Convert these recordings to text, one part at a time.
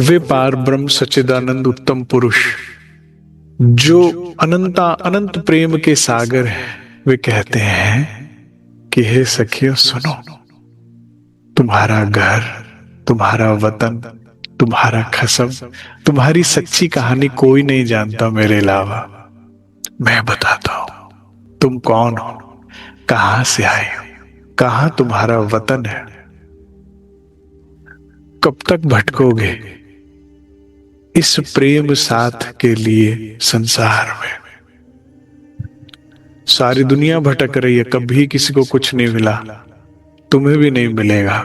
वे पार ब्रह्म सच्चिदानंद उत्तम पुरुष जो अनंत प्रेम के सागर है, वे कहते हैं कि हे सखियों सुनो, तुम्हारा घर, तुम्हारा वतन, तुम्हारा कसम, तुम्हारी सच्ची कहानी कोई नहीं जानता मेरे अलावा। मैं बताता हूं तुम कौन हो, कहां से आए हो, कहां तुम्हारा वतन है, कब तक भटकोगे इस प्रेम साथ के लिए संसार में। सारी दुनिया भटक रही है, कभी किसी को कुछ नहीं मिला, तुम्हें भी नहीं मिलेगा,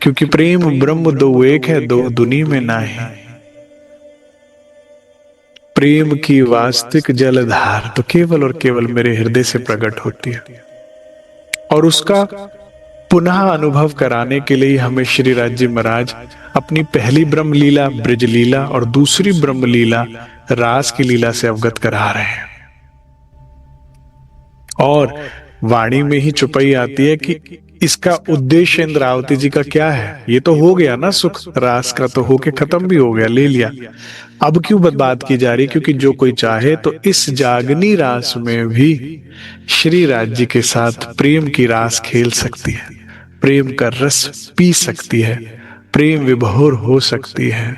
क्योंकि प्रेम ब्रह्म दो एक है, दो दुनी में ना है। प्रेम की वास्तविक जलधार तो केवल और केवल मेरे हृदय से प्रकट होती है, और उसका पुनः अनुभव कराने के लिए हमें श्री राज जी महाराज अपनी पहली ब्रह्म लीला ब्रज लीला और दूसरी ब्रह्म लीला रास की लीला से अवगत करा रहे हैं। और वाणी में ही चुपाई आती है कि इसका उद्देश्य इंद्रावती जी का क्या है। ये तो हो गया ना, सुख रास का तो होके खत्म भी हो गया, ले लिया, अब क्यों बात की जा रही, क्योंकि जो कोई चाहे तो इस जागनी रास में भी श्री राज जी के साथ प्रेम की रास खेल सकती है, प्रेम का रस पी सकती है, प्रेम विभोर हो सकती है।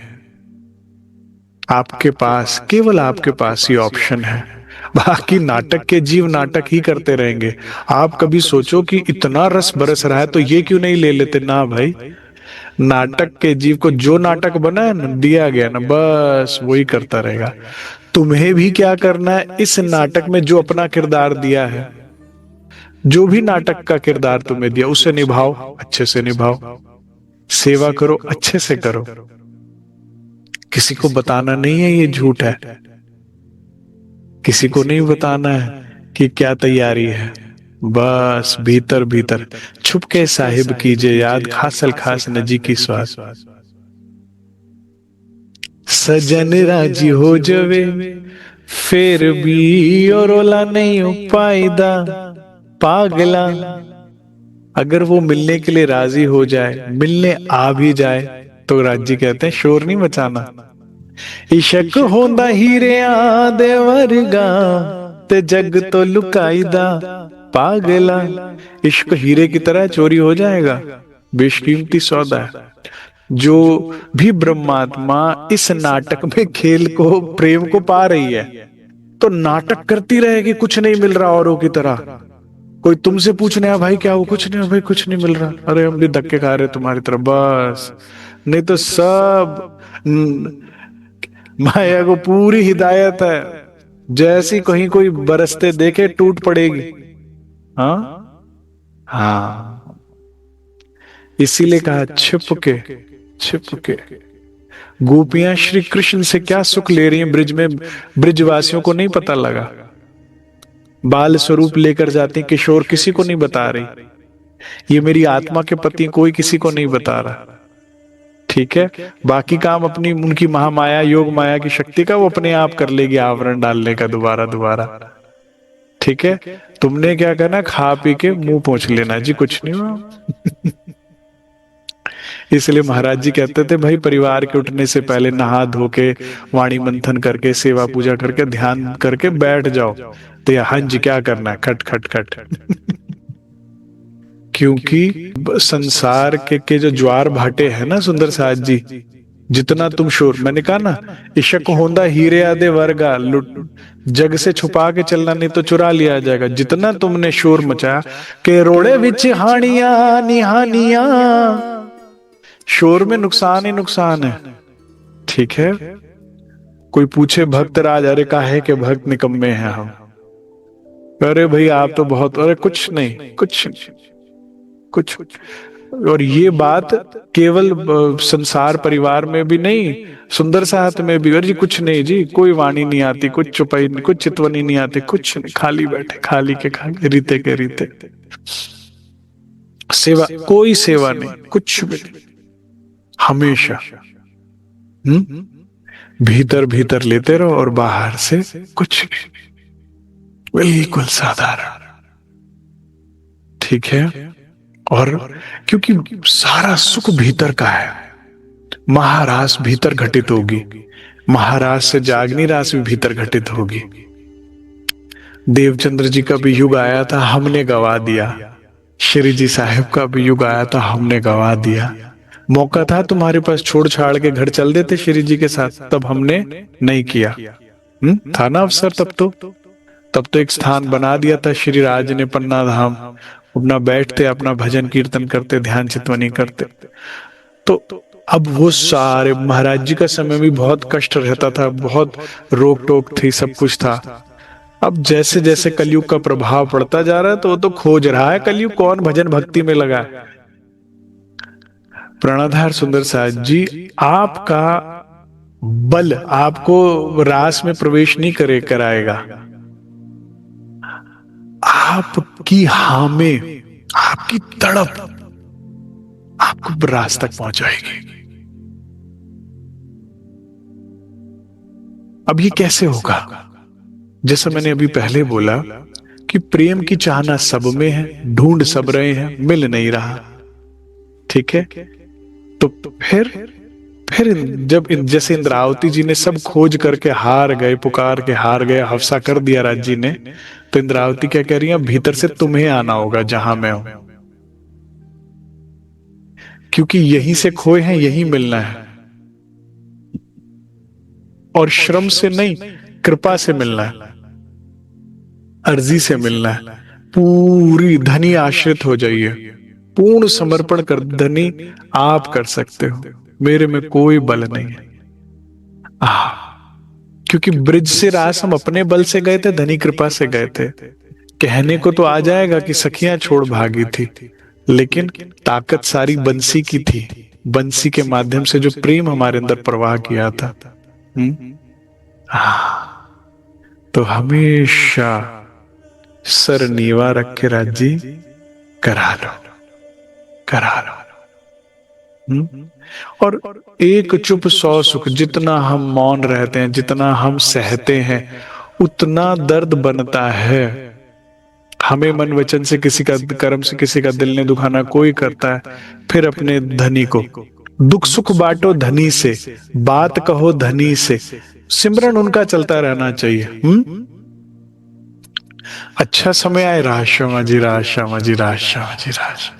आपके पास, केवल आपके पास ये ऑप्शन है। बाकी नाटक के जीव नाटक ही करते रहेंगे। आप कभी सोचो कि इतना रस बरस रहा है तो ये क्यों नहीं ले लेते ना भाई। नाटक के जीव को जो नाटक बना है ना, दिया गया ना, बस वही करता रहेगा। तुम्हें भी क्या करना है, इस नाटक में जो अपना किरदार दिया है, जो भी नाटक का किरदार तुम्हें दिया उसे निभाओ, अच्छे से निभाओ, सेवा करो, अच्छे से करो। किसी को बताना नहीं है ये झूठ है, किसी को नहीं बताना है कि क्या तैयारी है, बस भीतर भीतर छुपके साहिब कीजिए याद, खासल खास नजी की स्वाद। सजन राजी हो जवे फिर भी और ओला नहीं हो पाईदा पागला। अगर वो मिलने के लिए राजी हो जाए, मिलने आ भी जाए, तो राजी कहते हैं शोर नहीं मचाना। इशक होंदा हीरिया दे वर्गा ते जग तो लुकाईदा पागला। इश्क हीरे की तरह चोरी हो जाएगा, बेशकीमती सौदा है। जो भी ब्रह्मात्मा इस नाटक में खेल को, प्रेम को पा रही है, तो नाटक करती रहेगी, कुछ नहीं मिल रहा औरों की तरह। कोई तुमसे पूछने आ भाई क्या वो, कुछ नहीं भाई, कुछ नहीं मिल रहा, अरे हम भी धक्के खा रहे तुम्हारी तरफ, बस। नहीं तो सब माया को पूरी हिदायत है, जैसी कहीं कोई बरसते देखे टूट पड़ेगी। हाँ हाँ, इसीलिए कहा छिपके छिपके। गोपियां श्री कृष्ण से क्या सुख ले रही हैं ब्रिज में, ब्रिजवासियों को नहीं पता लगा। बाल स्वरूप लेकर जाती किशोर, किसी को नहीं बता रही, ये मेरी आत्मा के पति, कोई किसी को नहीं बता रहा। ठीक है, बाकी काम अपनी उनकी महामाया योग माया की शक्ति का वो अपने आप कर लेगी, आवरण डालने का दोबारा दोबारा। ठीक है, तुमने क्या करना, खा पी के मुंह पोंछ लेना जी, कुछ नहीं हुआ। इसलिए महाराज जी कहते थे भाई, परिवार के उठने से पहले नहा धो के, वाणी मंथन करके, सेवा पूजा करके, ध्यान करके बैठ जाओ। तो हाँ जी क्या करना है, खट खट खट। क्योंकि संसार के जो ज्वार भाटे हैं ना सुंदर साथ जी, जितना तुम शोर, मैंने कहा ना, इशक होंदा हीरे आदे वर्गा, लुट जग से छुपा के चलना, नहीं तो चुरा लिया जाएगा। जितना तुमने शोर मचाया के रोड़े विच हानिया निहानिया, शोर में नुकसान ही नुकसान है। ठीक है, कोई पूछे भक्त राज, अरे काहे के भक्त निकम्मे हैं हम, अरे भाई आप तो बहुत, अरे कुछ नहीं कुछ कुछ। और ये बात केवल संसार परिवार में भी नहीं, सुंदर साथ में भी, अरे जी कुछ नहीं जी, कोई वाणी नहीं आती, कुछ चुपाई नहीं, कुछ चितवनी नहीं आती, कुछ नहीं, खाली बैठे, खाली के खाली, रीते के रीते, सेवा कोई सेवा नहीं, कुछ भी नहीं, हमेशा भीतर भीतर लेते रहो और बाहर से कुछ नहीं, बिल्कुल साधारण। ठीक है, और क्योंकि सारा सुख भीतर का है, महारास भीतर घटित होगी, महारास से जागनी रास भी भीतर घटित होगी। देवचंद्र जी का भी युग आया था, हमने गवा दिया। श्री जी साहब का भी युग आया था, हमने गवा दिया। मौका था तुम्हारे पास, छोड़ छाड़ के घर चल देते श्री जी के साथ, तब हमने नहीं किया। था ना अवसर तब तो एक स्थान बना दिया था श्री राज ने, पन्ना धाम। अपना बैठते, अपना भजन कीर्तन करते, ध्यान चितवनी करते। तो अब वो सारे, महाराज जी का समय भी बहुत कष्ट रहता था, बहुत रोक टोक थी, सब कुछ था। अब जैसे जैसे कलयुग का प्रभाव पड़ता जा रहा है, तो वो तो खोज रहा है कलयुग कौन भजन भक्ति में लगा है। प्राणाधार सुंदर साज जी, आपका बल आपको रास में प्रवेश नहीं कराएगा। आपकी हामे, आपकी तड़प आपको रास तक पहुंचाएगी। अब ये कैसे होगा? जैसा मैंने अभी पहले बोला कि प्रेम की चाहना सब में है, ढूंढ सब रहे हैं, मिल नहीं रहा। ठीक है, तो फिर जब जैसे इंद्रावती जी ने सब खोज करके हार गए, पुकार के हार गए, हफ्सा कर दिया राज जी ने, तो इंद्रावती क्या कह रही है? भीतर से तुम्हें आना होगा जहां मैं हूं, क्योंकि यहीं से खोए हैं, यहीं मिलना है। और श्रम से नहीं, कृपा से मिलना है, अर्जी से मिलना है। पूरी धनी आश्रित हो जाइए, पूर्ण समर्पण कर धनी आप कर सकते हो, मेरे में कोई बल नहीं है। क्योंकि ब्रिज से रास हम अपने बल से गए थे, धनी कृपा से गए थे। कहने को तो आ जाएगा कि सखियां छोड़ भागी थी, लेकिन ताकत सारी बंसी की थी। बंसी के माध्यम से जो प्रेम हमारे अंदर प्रवाह किया था। तो हमेशा सर नीवा रख के राजी करा लो। और एक चुप 100 सुख। जितना हम मौन रहते हैं, जितना हम सहते हैं, उतना दर्द बनता है। हमें मन वचन से किसी का, कर्म से किसी का दिल ने दुखाना कोई करता है, फिर अपने धनी को दुख सुख बांटो धनी से, बात कहो धनी से, सिमरन उनका चलता रहना चाहिए। अच्छा समय आए राज श्यामा जी, राज श्यामा जी, राज श्यामा जी, राज।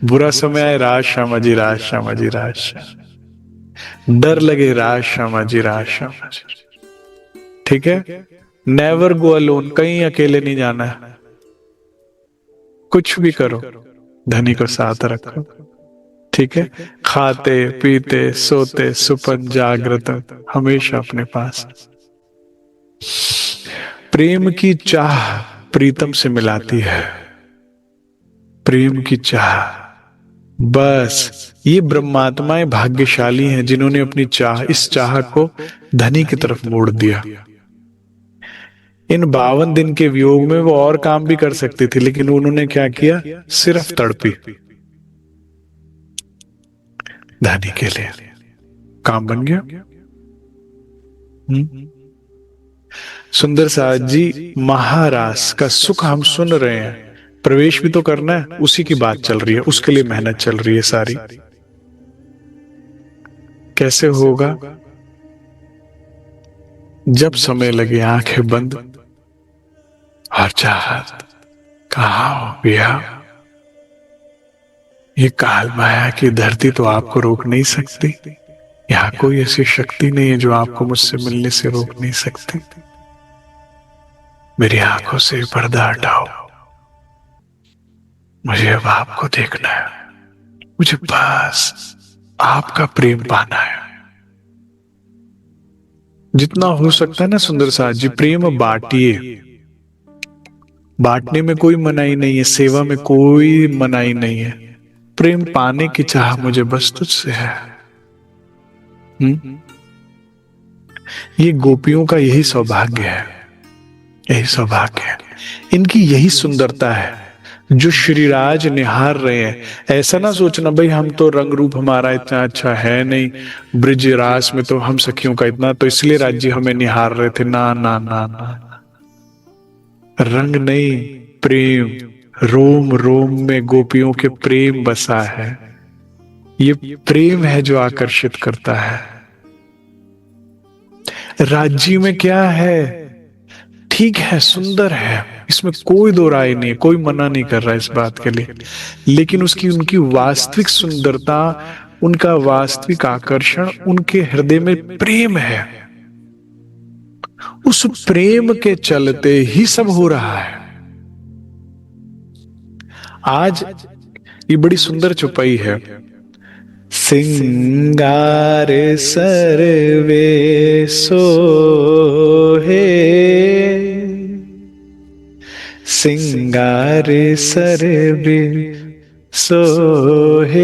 बुरा समय आए राज श्यामा जी, राज श्यामा जी, राज श्यामा। डर लगे राज श्यामा जी, राज श्यामा जी। ठीक है, नेवर गो अलोन, कहीं अकेले नहीं जाना है। कुछ भी करो, धनी को साथ रखो। ठीक है, खाते पीते सोते सुपन जागृत, हमेशा अपने पास। प्रेम की चाह प्रीतम से मिलाती है, प्रेम की चाह। बस ये ब्रह्मात्माएं भाग्यशाली हैं जिन्होंने अपनी चाह, इस चाह को धनी की तरफ मोड़ दिया। इन 52 दिन के वियोग में वो और काम भी कर सकती थी, लेकिन उन्होंने क्या किया? सिर्फ तड़पी धनी के लिए। काम बन गया। सुंदर साज जी, महारास का सुख हम सुन रहे हैं, प्रवेश भी तो करना है, उसी की बात चल रही है, उसके लिए मेहनत चल रही है सारी। कैसे होगा? जब समय लगे आंखें बंद और चाहत कहाँ हो गया। ये काल माया की धरती तो आपको रोक नहीं सकती। यहां कोई ऐसी शक्ति नहीं है जो आपको मुझसे मिलने से रोक नहीं सकती। मेरी आंखों से पर्दा हटाओ, मुझे अब आपको देखना है, मुझे बस आपका प्रेम पाना है। जितना हो सकता है ना सुंदर साज जी, प्रेम बांटिए। बांटने में कोई मनाही नहीं है, सेवा में कोई मनाही नहीं है। प्रेम पाने की चाह मुझे बस तुझसे है। ये गोपियों का यही सौभाग्य है, यही सौभाग्य है, इनकी यही सुंदरता है जो श्रीराज निहार रहे हैं। ऐसा ना सोचना भाई हम तो रंग रूप हमारा इतना अच्छा है नहीं, ब्रिज रास में तो हम सखियों का इतना, तो इसलिए राज्य हमें निहार रहे थे। ना ना ना ना, रंग नहीं, प्रेम, रोम रोम में गोपियों के प्रेम बसा है। ये प्रेम है जो आकर्षित करता है। राज्य में क्या है, ठीक है, सुंदर है, इसमें कोई दो राय नहीं, कोई मना नहीं कर रहा इस बात के लिए, लेकिन उसकी उनकी वास्तविक सुंदरता, उनका वास्तविक आकर्षण, उनके हृदय में प्रेम है। उस प्रेम के चलते ही सब हो रहा है। आज ये बड़ी सुंदर चौपाई है। सिंगार सर्वे सोहे, सिंगार सर्वे सोहे,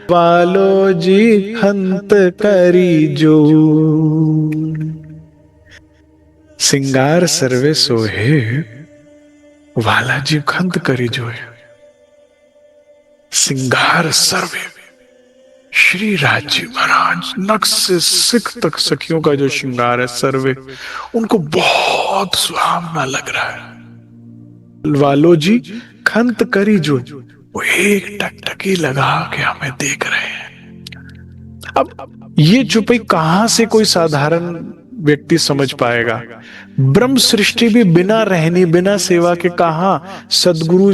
वालो जी हंत करी जो। सिंगार सर्वे सोहे, वाला जी खंत करी जो है। सिंगार सर्वे, श्री राजी महाराज नख से सिख तक सखियों का जो श्रृंगार है सर्वे, उनको बहुत सुहावना लग रहा है। वालो जी खंत करी जो, वो एक टकटकी लगा के हमें देख रहे हैं। अब ये चुपई कहां से कोई साधारण व्यक्ति समझ पाएगा? ब्रह्म सृष्टि भी बिना रहनी, बिना सेवा के कहा, सदगुरु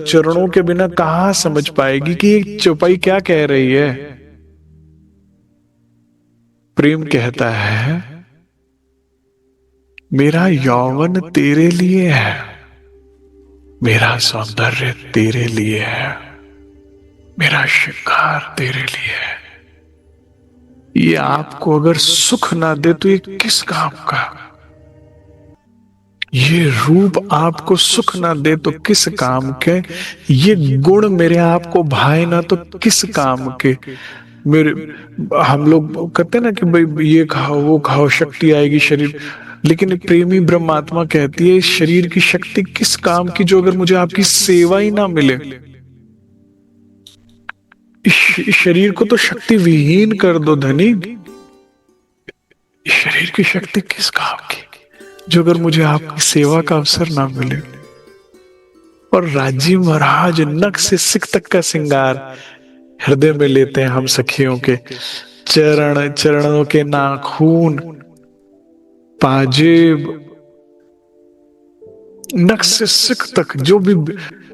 चरणों के बिना कहां समझ पाएगी कि ये चौपाई क्या कह रही है? प्रेम कहता है, मेरा यौवन तेरे लिए है, मेरा सौंदर्य तेरे लिए है, मेरा श्रृंगार तेरे लिए है। ये आपको अगर सुख ना दे तो ये किस काम का? ये रूप आपको सुख ना दे तो किस काम के? ये गुण मेरे आपको भाए ना तो किस काम के? मेरे हम लोग कहते हैं ना कि भाई ये खाओ वो खाओ, शक्ति आएगी शरीर, लेकिन एक प्रेमी ब्रह्मात्मा कहती है, इस शरीर की शक्ति किस काम की जो अगर मुझे आपकी सेवा ही ना मिले? इस शरीर को तो शक्ति विहीन कर दो धनी। इस शरीर की शक्ति किस काम की जो अगर मुझे आपकी सेवा का अवसर ना मिले? और राजी महाराज नख से सिख तक का श्रृंगार हृदय में लेते हैं हम सखियों के। चरण, चरणों के नाखून, पाजेब, नख से सिख तक जो भी,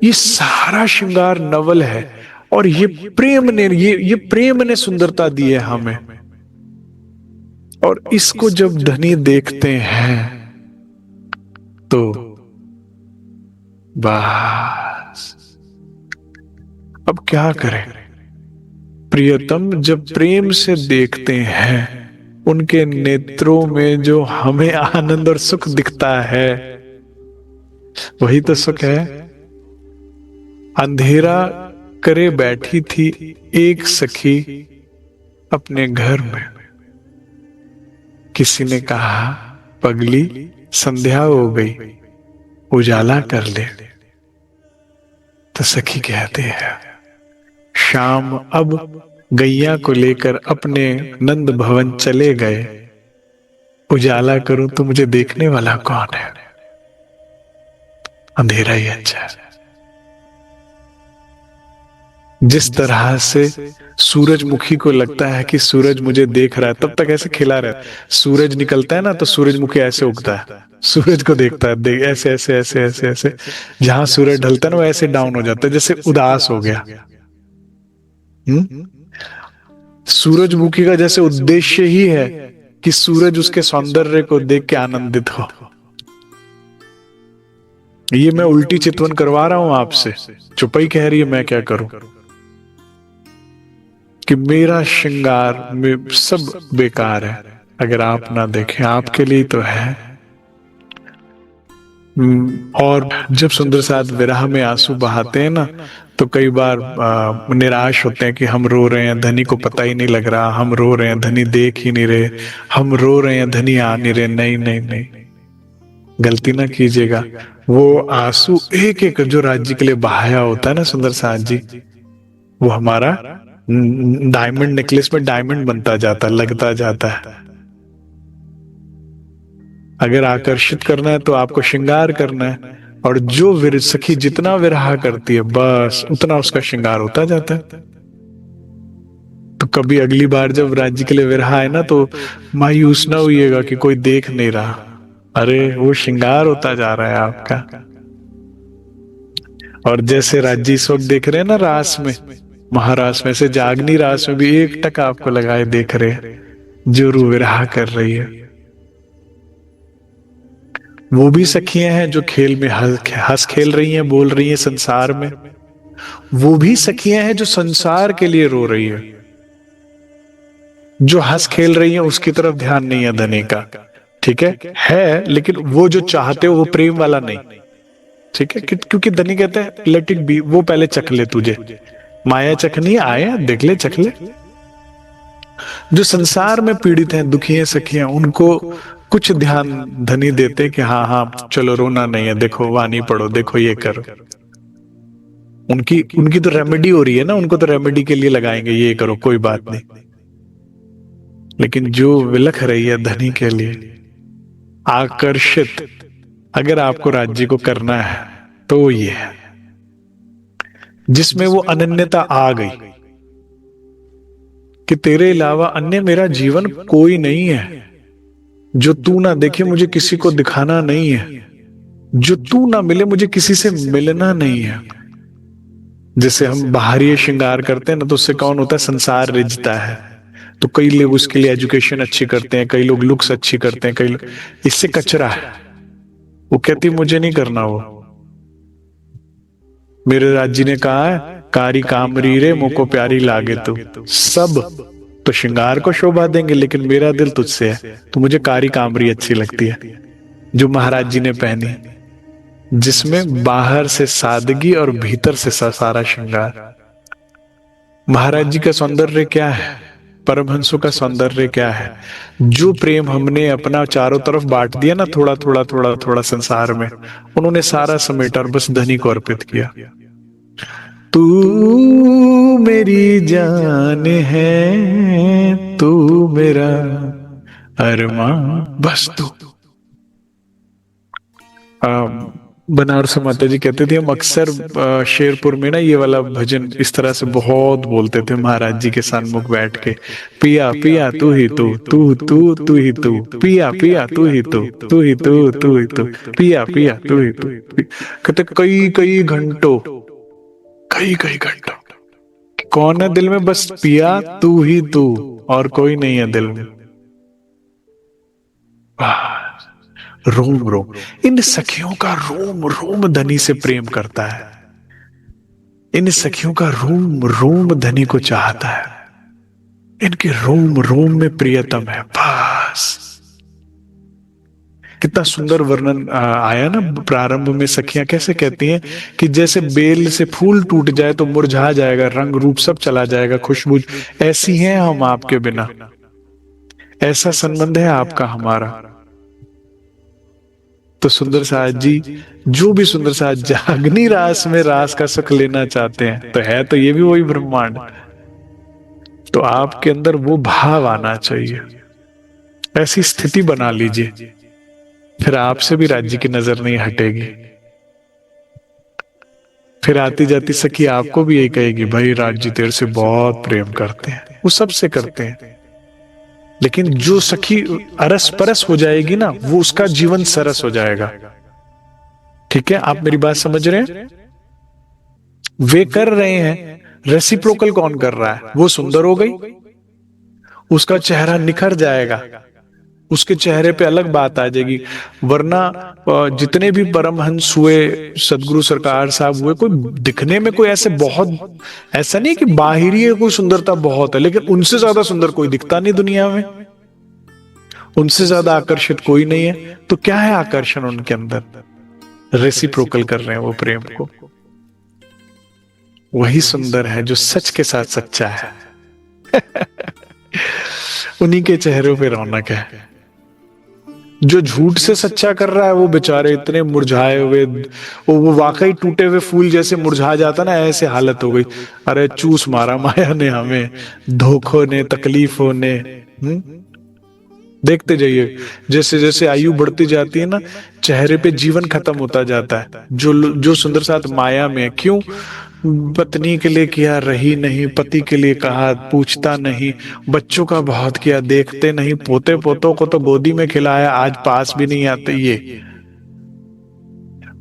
ये सारा श्रृंगार नवल है। और ये प्रेम ने, ये प्रेम ने सुंदरता दी है हमें। और इसको जब धनी देखते हैं तो बस अब क्या करें? प्रियतम जब प्रेम से देखते हैं, उनके नेत्रों में जो हमें आनंद और सुख दिखता है, वही तो सुख है। अंधेरा करे बैठी थी एक सखी अपने घर में, किसी ने कहा पगली संध्या हो गई, उजाला कर ले। तो सखी कहते हैं, शाम अब गैया को लेकर अपने नंद भवन चले गए, उजाला करूं तो मुझे देखने वाला कौन है? अंधेरा ही अच्छा है। जिस तरह से सूरजमुखी को लगता है कि सूरज मुझे देख रहा है, तब तक ऐसे खिला रहा है। सूरज निकलता है ना तो सूरजमुखी ऐसे उगता है, सूरज को देखता है, देख ऐसे ऐसे ऐसे ऐसे ऐसे। जहां सूरज ढलता है ना वो ऐसे डाउन हो जाता है, जैसे उदास हो गया। सूरजमुखी का जैसे उद्देश्य ही है कि सूरज उसके सौंदर्य को देख के आनंदित हो। ये मैं उल्टी चितवन करवा रहा हूं आपसे, चुपई कह रही है, मैं क्या करूं? कि मेरा श्रृंगार में सब बेकार है अगर आप ना देखें, आपके लिए तो है। और जब सुंदर साथ विरह में आंसू बहाते हैं ना, तो कई बार निराश होते हैं कि हम रो रहे हैं, धनी को पता ही नहीं लग रहा, हम रो रहे हैं, धनी देख ही नहीं रहे, हम रो रहे हैं, धनी आ नहीं रहे। नहीं नहीं नहीं, गलती ना कीजिएगा। वो आंसू एक एक जो राज्य के लिए बहाया होता है ना सुंदर साथ जी, वो हमारा डायमंड नेकलेस में डायमंड बनता जाता, लगता जाता है। अगर आकर्षित करना है तो आपको श्रृंगार करना है, और जो सखी जितना विरहा करती है बस उतना उसका श्रृंगार होता जाता है। तो कभी अगली बार जब राज्य के लिए विरहा है ना, तो मायूस ना होइएगा कि कोई देख नहीं रहा, अरे वो श्रृंगार होता जा रहा है आपका। और जैसे राज्य इस वक्त देख रहे हैं ना रास में, महारास में से जागनी रास में भी एक टक आपको लगाए देख रहे हैं, जो रू विरहा कर रही है। वो भी सखियां हैं जो खेल में हंस खेल रही हैं, बोल रही हैं संसार में। वो भी सखियां हैं जो संसार के लिए रो रही है। जो हंस खेल रही हैं उसकी तरफ ध्यान नहीं है धनी का, ठीक है लेकिन वो जो चाहते हो वो प्रेम वाला नहीं, ठीक है। क्योंकि धनी कहते हैं लेट इट बी, वो पहले चख ले, तुझे माया चखनी आए देख ले चख ले। जो संसार में पीड़ित हैं, दुखी हैं सखियां, उनको कुछ ध्यान धनी देते कि हाँ हाँ चलो रोना नहीं है, देखो वानी पढ़ो, देखो ये करो। उनकी तो रेमेडी हो रही है ना, उनको तो रेमेडी के लिए लगाएंगे, ये करो कोई बात नहीं। लेकिन जो विलख रही है धनी के लिए आकर्षित, अगर आपको राज्य को करना है तो ये है जिसमें वो अनन्यता आ गई कि तेरे अलावा अन्य मेरा जीवन कोई नहीं है, जो तू ना देखे मुझे किसी को दिखाना नहीं है, जो तू ना मिले मुझे किसी से मिलना नहीं है। जैसे हम बाहरी श्रृंगार करते हैं ना, तो उससे कौन होता है, संसार रिझता है। तो कई लोग उसके लिए एजुकेशन अच्छी करते हैं, कई लोग लुक्स अच्छी करते हैं, कई लोग, इससे कचरा है। वो कहती मुझे नहीं करना वो। मेरे राज्य ने कहा है कारी कामरी रे मुझको प्यारी लागे तू, सब तो श्रृंगार को शोभा देंगे लेकिन मेरा दिल तुझसे है, तो मुझे कारी कामरी अच्छी लगती है जो महाराज जी ने पहनी, जिसमें बाहर से सादगी और भीतर से सारा श्रृंगार। महाराज जी का सौंदर्य क्या है, परमहंसों का सौंदर्य क्या है, जो प्रेम हमने अपना चारों तरफ बांट दिया ना, थोड़ा थोड़ा थोड़ा थोड़ा संसार में, उन्होंने सारा समेटा और बस धनी को अर्पित किया। तू मेरी जान है, तू मेरा अरमान, बस तू। बनारस माता जी कहते थे हम अक्सर शेरपुर में ना ये वाला भजन इस तरह से बहुत बोलते थे महाराज जी के सन्मुख बैठ के, पिया पिया तू ही तू, तू तू तू ही तू, पिया पिया तू ही तू, तू ही तू, तू ही तू, पिया पिया तू ही तू। कहते कई कई घंटों, कई कई घंटों कौन है दिल में, बस पिया तू ही तू और कोई नहीं है दिल में। रोम रोम इन सखियों का रोम रोम धनी से प्रेम करता है, इन सखियों का रोम रोम धनी को चाहता है, इनके रोम रोम में प्रियतम है। बस कितना सुंदर वर्णन आया ना प्रारंभ में। सखियां कैसे कहती हैं कि जैसे बेल से फूल टूट जाए तो मुरझा जाएगा, रंग रूप सब चला जाएगा, खुशबू, ऐसी हैं हम आपके बिना, ऐसा संबंध है आपका हमारा। तो सुंदर साज जी, जो भी सुंदर साज जागनी रास में रास का सुख लेना चाहते हैं, तो है तो ये भी वही ब्रह्मांड, तो आपके अंदर वो भाव आना चाहिए, ऐसी स्थिति बना लीजिए, फिर आपसे भी राज्य की नजर नहीं हटेगी। फिर आती जाती सखी आपको भी यही कहेगी, भाई राज्य तेरे से बहुत प्रेम करते हैं, वो सबसे करते हैं। लेकिन जो सखी अरस परस हो जाएगी ना, वो उसका जीवन सरस हो जाएगा। ठीक है, आप मेरी बात समझ रहे हैं? वे कर रहे हैं, रेसिप्रोकल कौन कर रहा है? वो सुंदर हो गई, उसका चेहरा निखर जाएगा, उसके चेहरे पे अलग बात आ जाएगी। वरना जितने भी परमहंस हुए, सदगुरु सरकार साहब हुए, कोई दिखने में कोई ऐसे बहुत, ऐसा नहीं कि बाहरी कोई सुंदरता बहुत है, लेकिन उनसे ज्यादा सुंदर कोई दिखता नहीं दुनिया में, उनसे ज्यादा आकर्षित कोई नहीं है। तो क्या है आकर्षण उनके अंदर? रेसिप्रोकल कर रहे हैं वो प्रेम को। वही सुंदर है जो सच के साथ सच्चा है। उन्हीं के चेहरों पे रौनक है। जो झूठ से सच्चा कर रहा है वो बेचारे इतने मुरझाए हुए, वो वाकई टूटे हुए फूल जैसे मुरझा जाता ना, ऐसे हालत हो गई। अरे चूस मारा माया ने हमें, धोखों ने, तकलीफों ने, देखते जाइए, जैसे जैसे आयु बढ़ती जाती है ना, चेहरे पे जीवन खत्म होता जाता है। जो सुंदर साथ माया में है। क्यों? पत्नी के लिए किया, रही नहीं, पति के लिए कहा, पूछता नहीं, बच्चों का बहुत किया, देखते नहीं, पोते पोतों को तो गोदी में खिलाया, आज पास भी नहीं आते। ये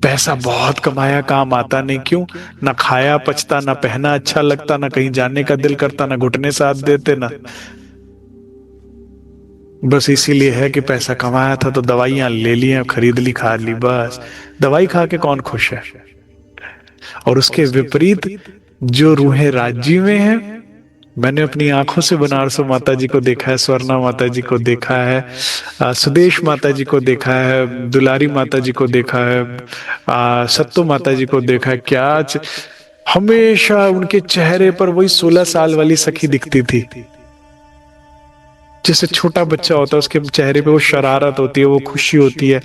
पैसा बहुत कमाया, काम आता नहीं। क्यों? ना खाया पचता, ना पहना अच्छा लगता, ना कहीं जाने का दिल करता, ना घुटने साथ देते, ना बस इसीलिए है कि पैसा कमाया था तो दवाइयां ले ली, खरीद ली, खा ली, बस। दवाई खा के कौन खुश है? और उसके विपरीत जो रूहें राज्य में हैं, मैंने अपनी आंखों से बनारस माता जी को देखा है, स्वर्णा माता जी को देखा है, सुदेश माता जी को देखा है, दुलारी माता जी को देखा है, सत्तू माता जी को देखा है। हमेशा उनके चेहरे पर वही 16 साल वाली सखी दिखती थी। जैसे छोटा बच्चा होता है, उसके चेहरे पे वो शरारत होती है, वो खुशी होती है,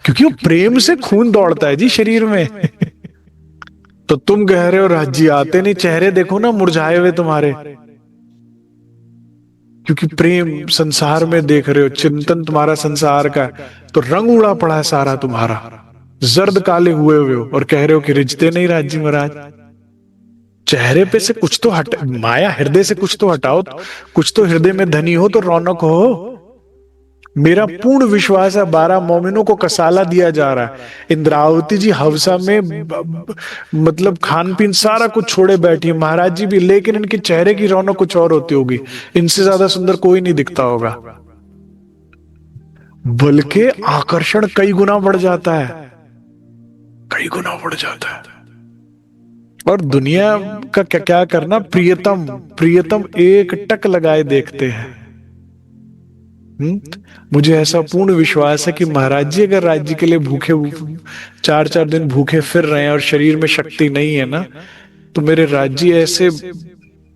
क्योंकि वो प्रेम से खून दौड़ता है जी शरीर में। तो तुम कह रहे हो राज्य आते नहीं, चेहरे देखो ना मुरझाए हुए तुम्हारे, क्योंकि प्रेम संसार में देख रहे हो, चिंतन तुम्हारा संसार का, तो रंग उड़ा पड़ा है सारा तुम्हारा, जर्द काले हुए हुए हो, और कह रहे हो कि रिझते नहीं राज्य महाराज। चेहरे पे से कुछ तो हट, माया हृदय से कुछ तो हटाओ, कुछ तो हृदय में धनी हो तो रौनक हो। मेरा पूर्ण विश्वास है 12 मोमिनों को कसाला दिया जा रहा है। इंद्रावती जी हवसा में मतलब खान पीन सारा कुछ छोड़े बैठी है, महाराज जी भी, लेकिन इनके चेहरे की रौनक कुछ और होती होगी। इनसे ज्यादा सुंदर कोई नहीं दिखता होगा, बल्कि आकर्षण कई गुना बढ़ जाता है, कई गुना बढ़ जाता है। और दुनिया का क्या क्या करना, प्रियतम प्रियतम एक टक लगाए देखते हैं। मुझे ऐसा पूर्ण विश्वास है कि महाराज जी अगर राज्य के लिए भूखे 4-4 दिन भूखे फिर रहे हैं और शरीर में शक्ति नहीं है ना, तो मेरे राज्य ऐसे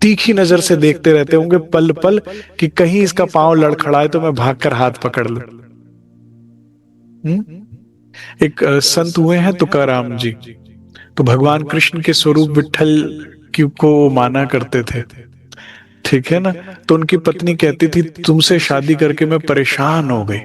तीखी नजर से देखते रहते होंगे पल पल कि कहीं इसका पांव लड़खड़ाए तो मैं भागकर हाथ पकड़ लूं। एक संत हुए हैं तुकाराम जी, तो भगवान कृष्ण के स्वरूप विट्ठल की को माना करते थे, ठीक है ना। तो उनकी पत्नी कहती थी, तुमसे शादी करके मैं परेशान हो गई,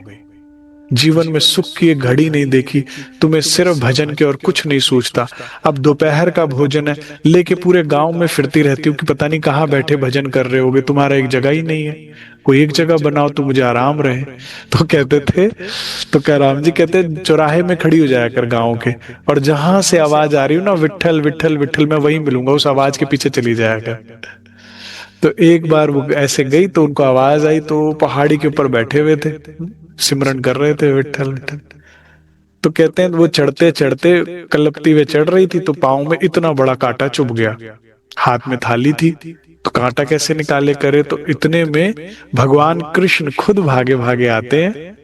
जीवन में सुख की एक घड़ी नहीं देखी, तुम्हें सिर्फ भजन के और कुछ नहीं सोचता। अब दोपहर का भोजन है, लेके पूरे गांव में फिरती रहती हूँ कि पता नहीं कहाँ बैठे भजन कर रहे होगे, तुम्हारा एक जगह ही नहीं है, कोई एक जगह बनाओ तो मुझे आराम रहे। तो कहते थे, तो कह राम जी कहते, चौराहे में खड़ी हो जाया कर गाँव के, और जहां से आवाज आ रही हो ना, विट्ठल विट्ठल विट्ठल, मैं वहीं मिलूंगा, उस आवाज के पीछे चली जाया कर। तो एक बार वो ऐसे गई तो उनको आवाज आई, तो पहाड़ी के ऊपर बैठे हुए थे, सिमरन कर रहे थे विट्ठल विट्ठल। तो कहते हैं वो चढ़ते चढ़ते कलपती हुए चढ़ रही थी, तो पाँव में इतना बड़ा कांटा चुभ गया, हाथ में थाली थी, तो कांटा कैसे निकाले करे, तो इतने में भगवान कृष्ण खुद भागे भागे आते हैं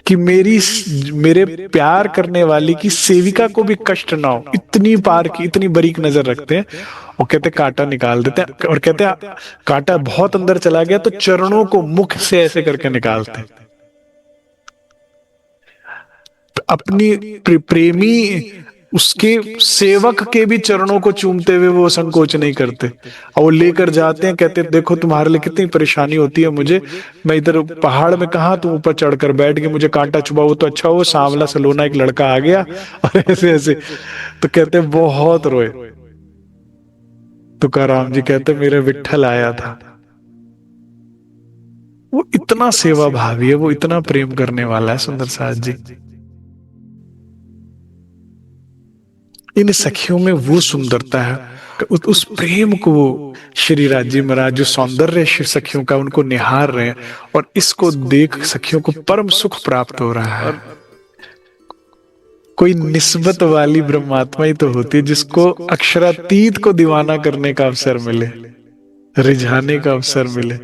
कि मेरे प्यार करने वाली की सेविका को भी कष्ट ना हो, इतनी पार की, इतनी बारीक नजर रखते हैं। और कहते कांटा निकाल देते हैं, और कहते हैं कांटा बहुत अंदर चला गया तो चरणों को मुख से ऐसे करके निकालते हैं। अपनी प्रेमी उसके सेवक के भी चरणों को चूमते हुए वो संकोच नहीं करते, और वो लेकर जाते हैं, कहते देखो तुम्हारे लिए कितनी परेशानी होती है मुझे, मैं इधर पहाड़ में कहा तुम ऊपर चढ़कर बैठ गए, मुझे कांटा चुभा, वो तो अच्छा हो सांवला सलोना एक लड़का आ गया, और ऐसे ऐसे। तो कहते बहुत रोए। तुकाराम जी कहते मेरे विट्ठल आया था, वो इतना सेवा भावी है, वो इतना प्रेम करने वाला है सुंदर साथ जी। इन सखियों में वो सुंदरता है, उस प्रेम को श्री राजी महाराज जो सौंदर्य सखियों का उनको निहार रहे हैं, और इसको देख सखियों को परम सुख प्राप्त हो रहा है। कोई निस्बत वाली ब्रह्मात्मा ही तो होती है जिसको अक्षरातीत को दीवाना करने का अवसर मिले, रिझाने का अवसर मिले।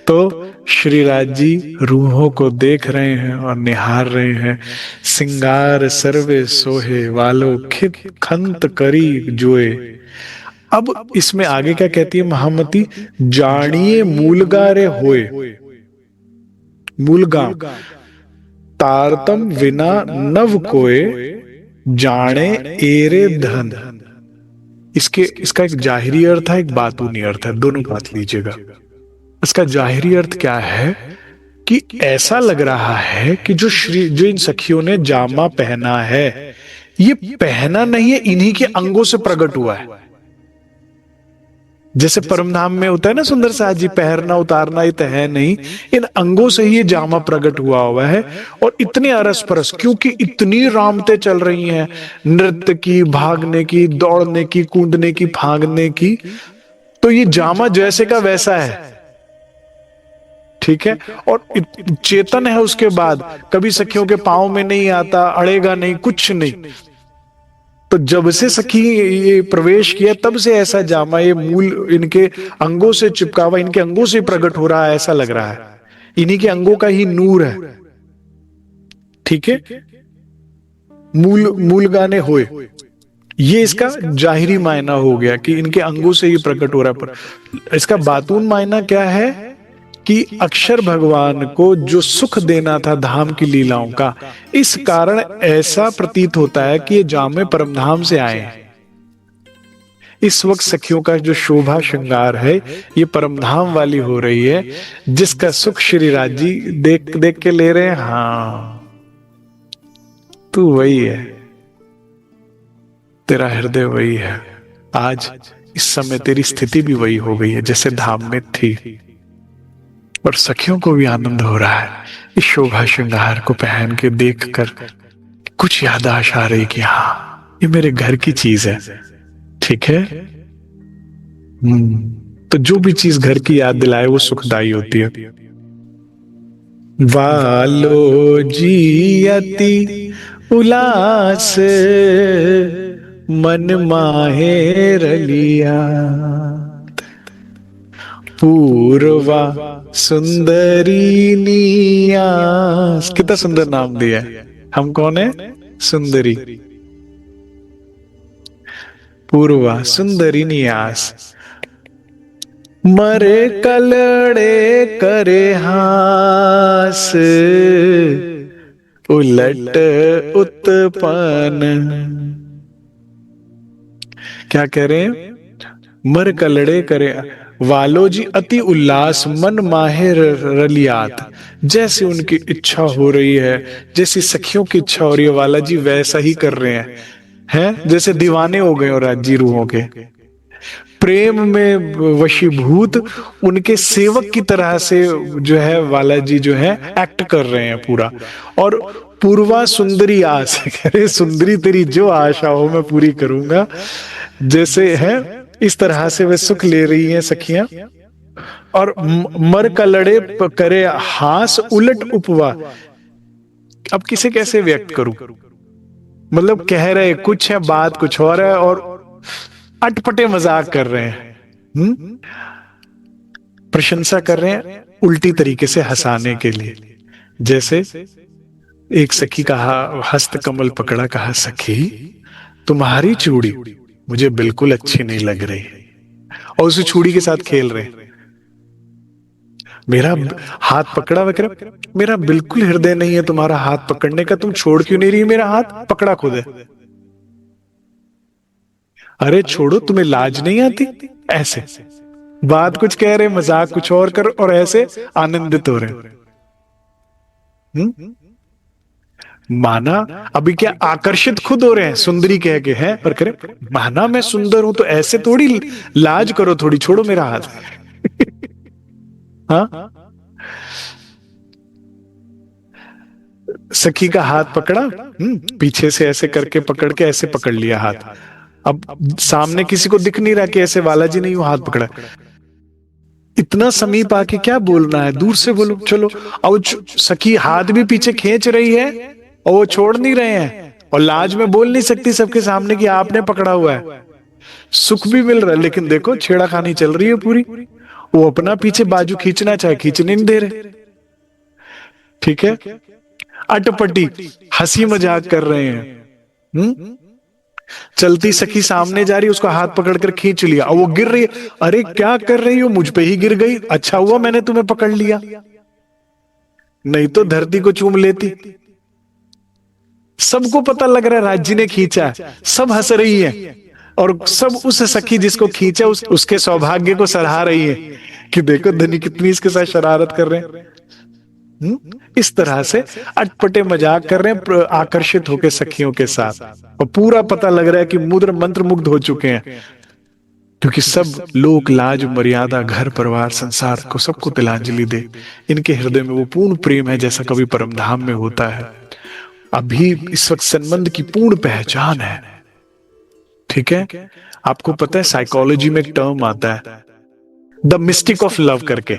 तो श्री राज जी रूहों को देख रहे हैं और निहार रहे हैं। सिंगार सर्वे सोहे वालो खित खंत करी जोए। अब इसमें आगे क्या कहती है महामती, जानिए मूलगारे होए, मूलगा तारतम विना नव कोए, जाने एरे धन। इसका एक जाहिरी अर्थ है, एक बातूनी अर्थ है, दोनों बात लीजिएगा। इसका जाहिरी अर्थ क्या है कि ऐसा लग रहा है कि जो इन सखियों ने जामा पहना है, ये पहना नहीं है, इन्हीं के अंगों से प्रकट हुआ है। जैसे परमधाम में होता है ना सुंदर साज जी, पहरना उतारना ये तो है नहीं, इन अंगों से ही ये जामा प्रकट हुआ है। और इतने अरस परस, क्योंकि इतनी रामते चल रही हैं, नृत्य की, भागने की, दौड़ने की, कूदने की, भागने की, तो ये जामा जैसे का वैसा है। ठीक है, और चेतन है। उसके बाद कभी सखियों के पांव में नहीं आता, अड़ेगा नहीं, कुछ नहीं। तो जब से सखी ये प्रवेश किया, तब से ऐसा जामा, ये मूल इनके अंगों से चिपका हुआ, इनके अंगों से प्रकट हो रहा है, ऐसा लग रहा है। इन्हीं के अंगों का ही नूर है। ठीक है, मूल मूल गाने होए, ये इसका जाहिरी मायना हो गया कि इनके अंगों से ही प्रकट हो रहा है। पर इसका बातून मायना क्या है कि अक्षर भगवान को जो सुख देना था धाम की लीलाओं का, इस कारण ऐसा प्रतीत होता है कि ये जामे परमधाम से आए हैं। इस वक्त सखियों का जो शोभा श्रृंगार है, ये परमधाम वाली हो रही है, जिसका सुख श्री राज जी देख देख के ले रहे हैं। हाँ, तू वही है, तेरा हृदय वही है। आज इस समय तेरी स्थिति भी वही हो गई है जैसे धाम में थी। और सखियों को भी आनंद हो रहा है इस शोभा श्रृंगार को पहन के देखकर। कुछ याददाश्त आ रही कि हाँ, ये मेरे घर की चीज है। ठीक है, तो जो भी चीज घर की याद दिलाए वो सुखदाई होती है। वालो जी अति उल्लास मन माहे रलिया, पूर्वा सुंदरी नियास। कितना सुंदर नाम दिया है। हम कौन है? सुंदरी। पूर्वा सुंदरी नियास, मरे कलड़े करे हास, उलट उत्पन्न। क्या कह रहे हैं? मर कलड़े करे वालो जी अति उल्लास मन माहे रलियात। जैसे उनकी इच्छा हो रही है, जैसी सखियों की इच्छा हो रही है, वाला जी वैसा ही कर रहे हैं जैसे दीवाने हो गए और राजी रूहों के प्रेम में वशीभूत उनके सेवक की तरह से जो है वाला जी जो है एक्ट कर रहे हैं पूरा। और पूर्वा सुंदरी आस, कह रहे सुंदरी तेरी जो आशा हो मैं पूरी करूंगा। जैसे है इस तरह से वे सुख ले रही हैं सखियां। और मर कलड़े करे हास उलट उपवा। अब किसे कैसे व्यक्त करूं? मतलब कह रहे कुछ है, बात कुछ और है, और अटपटे मजाक कर रहे हैं। प्रशंसा कर रहे हैं उल्टी तरीके से हंसाने के लिए। जैसे एक सखी कहा, हस्त कमल पकड़ा, कहा सखी तुम्हारी चूड़ी मुझे बिल्कुल अच्छी नहीं लग रही, और उसी चूड़ी के साथ खेल रहे। मेरा हाथ पकड़ा वगैरह, मेरा बिल्कुल हृदय नहीं है तुम्हारा हाथ पकड़ने का, तुम छोड़ क्यों नहीं रही मेरा हाथ? पकड़ा खुद है। अरे छोड़ो, तुम्हें लाज नहीं आती? ऐसे बात कुछ कह रहे, मजाक कुछ और कर, और ऐसे आनंदित हो रहे। माना अभी क्या आकर्षित खुद हो रहे हैं सुंदरी कह के हैं, पर करे माना मैं सुंदर हूं तो ऐसे थोड़ी लाज करो, थोड़ी छोड़ो मेरा हाथ। हाँ, सखी का हाथ पकड़ा, पीछे से ऐसे करके पकड़ के ऐसे पकड़ लिया हाथ। अब सामने किसी को दिख नहीं रहा कि ऐसे वाला जी नहीं वो हाथ पकड़ा। इतना समीप आके क्या बोलना है, दूर से बोलो चलो। और सखी हाथ भी पीछे खींच रही है और वो छोड़ नहीं रहे हैं, और लाज में बोल नहीं सकती सबके सामने कि आपने पकड़ा हुआ है। सुख भी मिल रहा है, लेकिन देखो छेड़ाखानी चल रही है पूरी। वो अपना पीछे बाजू खींचना चाहे, खींचने नहीं दे रहे। ठीक है, अटपटी हंसी मजाक कर रहे हैं। चलती सखी सामने जा रही, उसका हाथ पकड़कर खींच लिया और वो गिर रही है। अरे क्या कर रही हो, मुझ पे ही गिर गई, अच्छा हुआ मैंने तुम्हें पकड़ लिया, नहीं तो धरती को चूम लेती। सबको पता लग रहा है राज्य ने खींचा है, सब हंस रही है। और सब उस सखी जिसको खींचा उसके सौभाग्य को सराहा रही है कि देखो धनी कितनी इसके साथ शरारत कर रहे हैं। इस तरह से अटपटे मजाक कर रहे हैं आकर्षित होकर सखियों के साथ, और पूरा पता लग रहा है कि मुद्र मंत्र मुग्ध हो चुके हैं, क्योंकि सब लोग लाज मर्यादा घर परिवार संसार को सबको तिलांजलि दे। इनके हृदय में वो पूर्ण प्रेम है जैसा कभी परमधाम में होता है। अभी इस वक्त संबंध की पूर्ण पहचान है। ठीक है, आपको पता है साइकोलॉजी में एक टर्म आता है द मिस्टिक ऑफ लव करके।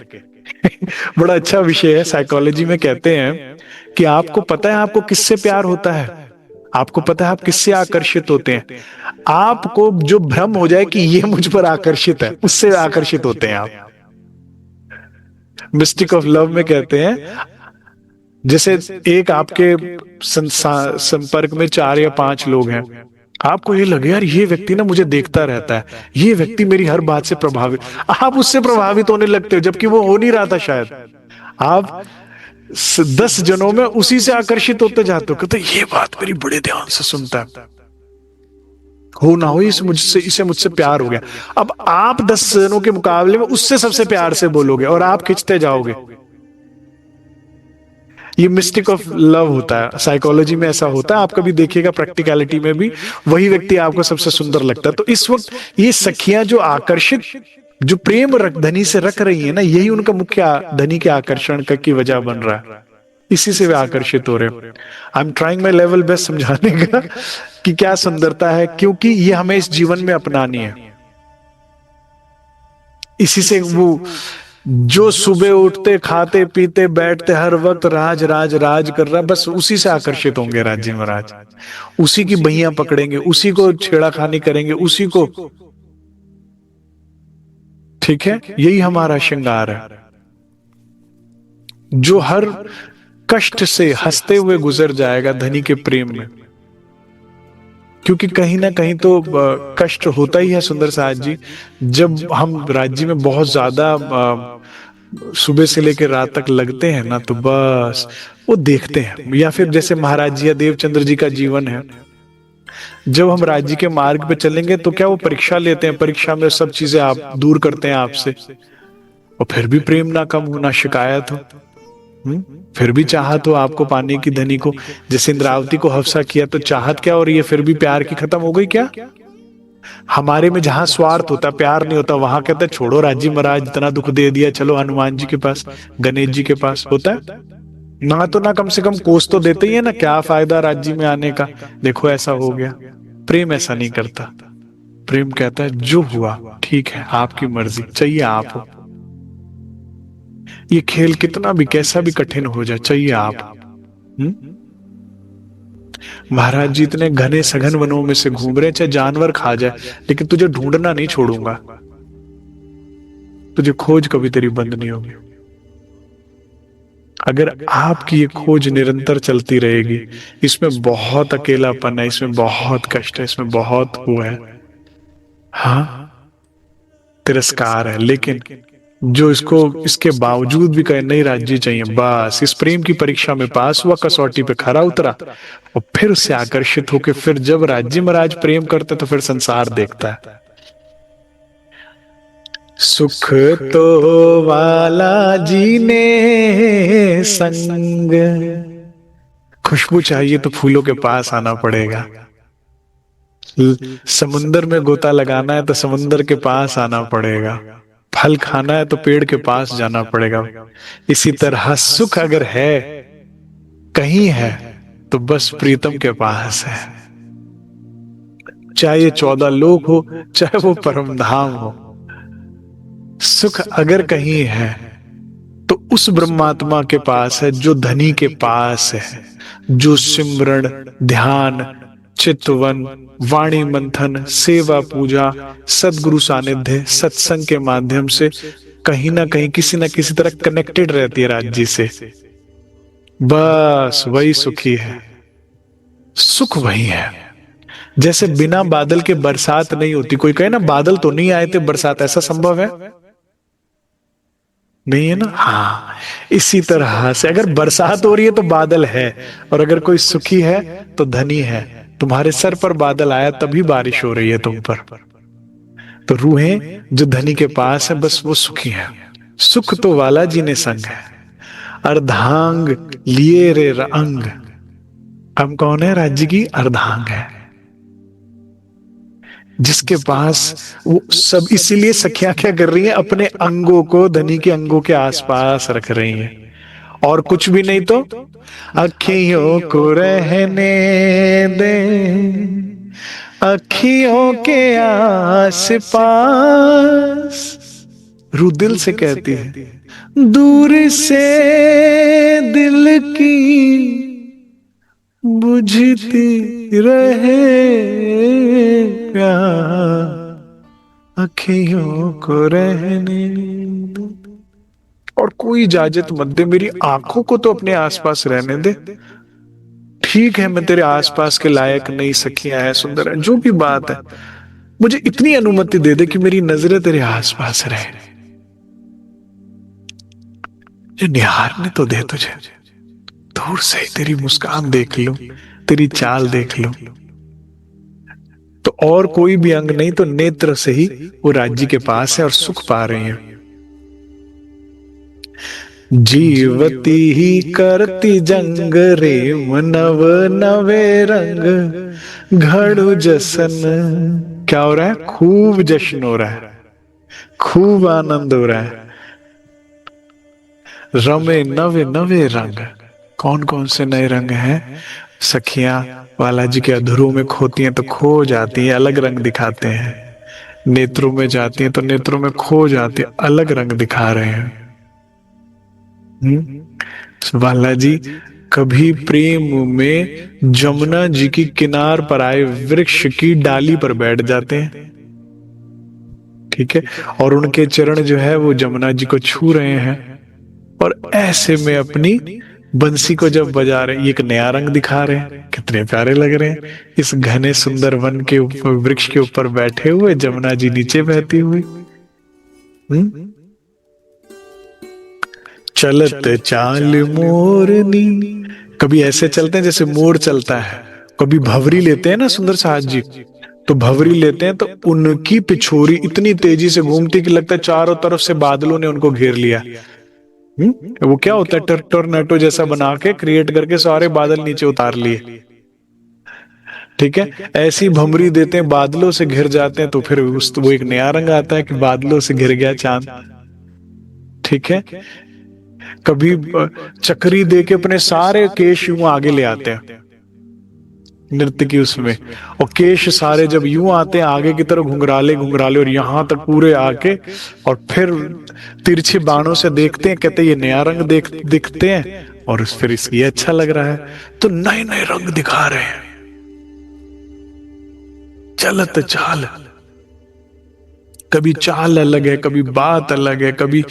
बड़ा अच्छा विषय है। साइकोलॉजी में कहते हैं कि आपको पता है आपको किससे प्यार होता है, आपको पता है आप किससे आकर्षित होते हैं। आपको जो भ्रम हो जाए कि ये मुझ पर आकर्षित है, उससे आकर्षित होते हैं आप। मिस्टिक ऑफ लव में कहते हैं जैसे एक आपके संपर्क में 4 या 5 लोग हैं, आपको ये लगे यार ये व्यक्ति ना मुझे देखता रहता है, ये व्यक्ति मेरी हर बात से प्रभावित, आप उससे प्रभावित होने लगते हो जबकि वो हो नहीं रहा था शायद। आप 10 जनों में उसी से आकर्षित होते जाते हो, कहते ये बात मेरी बड़े ध्यान से सुनता है, हो ना हो इसे मुझसे प्यार हो गया। अब आप 10 जनों के मुकाबले में उससे सबसे प्यार से बोलोगे और आप खिंचते जाओगे। ये मिस्टिक ऑफ लव होता है, साइकोलॉजी में ऐसा होता है। आप कभी देखिएगा प्रैक्टिकलिटी में भी वही व्यक्ति आपको सबसे सुंदर लगता है। तो इस वक्त ये सखियां जो आकर्षित, जो प्रेम धनी से रख रही है ना, यही उनका मुख्य धनी के आकर्षण की वजह बन रहा है। इसी से वे आकर्षित हो रहे हैं। I am trying my level best समझाने का कि क्या सुंदरता है, क्योंकि ये हमें इस जीवन में अपनानी है। इसी से वो जो सुबह उठते खाते पीते बैठते हर वक्त राज राज राज कर रहा, बस उसी से आकर्षित होंगे राज्य महाराज। उसी की बहियां पकड़ेंगे, उसी को छेड़ाखानी करेंगे, उसी को। ठीक है, यही हमारा श्रृंगार है, जो हर कष्ट से हंसते हुए गुजर जाएगा धनी के प्रेम में। क्योंकि कहीं ना कहीं तो कष्ट होता ही है सुंदर साथ जी, जब हम राज्य में बहुत ज्यादा सुबह से लेकर रात तक लगते हैं ना, तो बस वो देखते हैं। या फिर जैसे महाराज जी या देवचंद्र जी का जीवन है, जब हम राज्य के मार्ग पे चलेंगे तो क्या वो परीक्षा लेते हैं, परीक्षा में सब चीजें आप दूर करते हैं आपसे, और फिर भी प्रेम ना कम हो ना शिकायत हो, फिर भी चाहत हो आपको पाने की धनी को। जैसे इंद्रावती को हफ्सा किया तो चाहत क्या हो रही है, फिर भी प्यार की खत्म हो गई क्या। हमारे में जहां स्वार्थ होता प्यार नहीं होता, वहां कहते छोड़ो राज्य महाराज इतना दुख दे दिया, चलो हनुमान जी के पास, गणेश जी के पास। होता है ना, तो ना कम से कम कोस तो देते ही है ना, क्या फायदा राज्य में आने का, देखो ऐसा हो गया। प्रेम ऐसा नहीं करता। प्रेम कहता है जो हुआ ठीक है, आपकी मर्जी, चाहिए आप हो। ये खेल कितना भी कैसा भी कठिन हो जाए, चाहिए आप। महाराज जी इतने घने सघन वनों में से घूम रहे, चाहे जानवर खा जाए, लेकिन तुझे ढूंढना नहीं छोड़ूंगा, तुझे खोज कभी तेरी बंद नहीं होगी। अगर आपकी ये खोज निरंतर चलती रहेगी, इसमें बहुत अकेलापन है, इसमें बहुत कष्ट है, इसमें बहुत वो है, हाँ तिरस्कार है, लेकिन जो इसके बावजूद भी कहे नहीं राज्य चाहिए, बस इस प्रेम की परीक्षा में पास हुआ, कसौटी पे खरा उतरा, और फिर उससे आकर्षित होकर फिर जब राज्य महाराज प्रेम करते तो फिर संसार देखता है। सुख तो वाला जीने संग, खुशबू चाहिए तो फूलों के पास आना पड़ेगा। समुंदर में गोता लगाना है तो समुंदर के पास आना पड़ेगा। फल खाना है तो पेड़ के पास जाना पड़ेगा। इसी तरह सुख अगर है कहीं है तो बस प्रीतम के पास है। चाहे 14 लोक हो, चाहे वो परम धाम हो, सुख अगर कहीं है तो उस ब्रह्मात्मा के पास है जो धनी के पास है, जो सिमरण ध्यान चितवन वाणी मंथन सेवा पूजा सदगुरु सानिध्य सत्संग के माध्यम से कहीं ना कहीं किसी ना किसी तरह कनेक्टेड रहती है राज्य से। बस वही सुखी है, सुख वही है। जैसे बिना बादल के बरसात नहीं होती। कोई कहे ना बादल तो नहीं आए थे बरसात, ऐसा संभव है? नहीं है ना। हाँ, इसी तरह से अगर बरसात हो रही है तो बादल है, और अगर कोई सुखी है तो धनी है। तुम्हारे सर पर बादल आया तभी बारिश हो रही है तुम पर। तो रूहें जो धनी के पास है बस वो सुखी है। सुख तो वाला जी ने संग है, अर्धांग लिए रे अंग। हम कौन है? राज्य की अर्धांग है, जिसके पास वो सब। इसीलिए सखियां क्या कर रही हैं? अपने अंगों को धनी के अंगों के आसपास रख रही हैं। और कुछ भी नहीं तो अखियों को रहने दे, अखियों के आस पास। रूह दिल से कहती है, दूर से दिल की बुझती रहे प्यार, अखियों को रहने दे। और कोई इजाजत मत दे, मेरी आंखों को तो अपने आसपास रहने दे। ठीक है, मैं तेरे आसपास के लायक नहीं, सखियां है, सुंदर है, जो भी बात है, मुझे इतनी अनुमति दे दे कि मेरी नजरें तेरे आसपास रहे। ये निहारने तो दे तुझे, दूर से ही तेरी मुस्कान देख लूं, तेरी चाल देख लूं। तो और कोई भी अंग नहीं तो नेत्र से ही वो राज्य के पास है और सुख पा रही है। जीवती ही करती जंग रे नव नवे रंग घड़ू जसन। क्या हो रहा है? खूब जश्न हो रहा है, खूब आनंद हो रहा है। रमे नवे नवे रंग। कौन कौन से नए रंग हैं? सखियां वाला जी के अधरों में खोती हैं तो खो जाती हैं, अलग रंग दिखाते हैं। नेत्रों में जाती हैं तो नेत्रों में खो जाती हैं, अलग रंग दिखा रहे हैं। बालाजी कभी प्रेम में जमुना जी की किनार पर आए वृक्ष की डाली पर बैठ जाते हैं, ठीक है, और उनके चरण जो है वो जमुना जी को छू रहे हैं, और ऐसे में अपनी बंसी को जब बजा रहे हैं, एक नया रंग दिखा रहे हैं। कितने प्यारे लग रहे हैं इस घने सुंदर वन के ऊपर, वृक्ष के ऊपर बैठे हुए, जमुना जी नीचे बहती हुई। चलत चाल मोरनी। कभी ऐसे चलते हैं जैसे मोर चलता है, कभी भवरी लेते हैं ना सुंदर साहब जी, तो भवरी लेते हैं तो उनकी पिछोरी इतनी तेजी से घूमती कि लगता है चारों तरफ से बादलों ने उनको घेर लिया। वो क्या होता है? टोर्नेडो जैसा बना के क्रिएट करके सारे बादल नीचे उतार लिए, ठीक है। ऐसी भमरी देते हैं, बादलों से घिर जाते हैं, तो फिर वो एक नया रंग आता है कि बादलों से घिर गया चांद, ठीक है। कभी चक्री दे के अपने सारे केश यूं आगे ले आते हैं नृत्य की उसमें, और केश सारे जब यूं आते हैं आगे की तरफ घुंघराले घुंघराले और यहां तक पूरे आके, और फिर तिरछे बाणों से देखते हैं, कहते हैं ये नया रंग दिखते हैं, और फिर ये अच्छा लग रहा है, तो नए नए रंग दिखा रहे हैं। चलत चाल, कभी चाल अलग है, कभी बात अलग है, कभी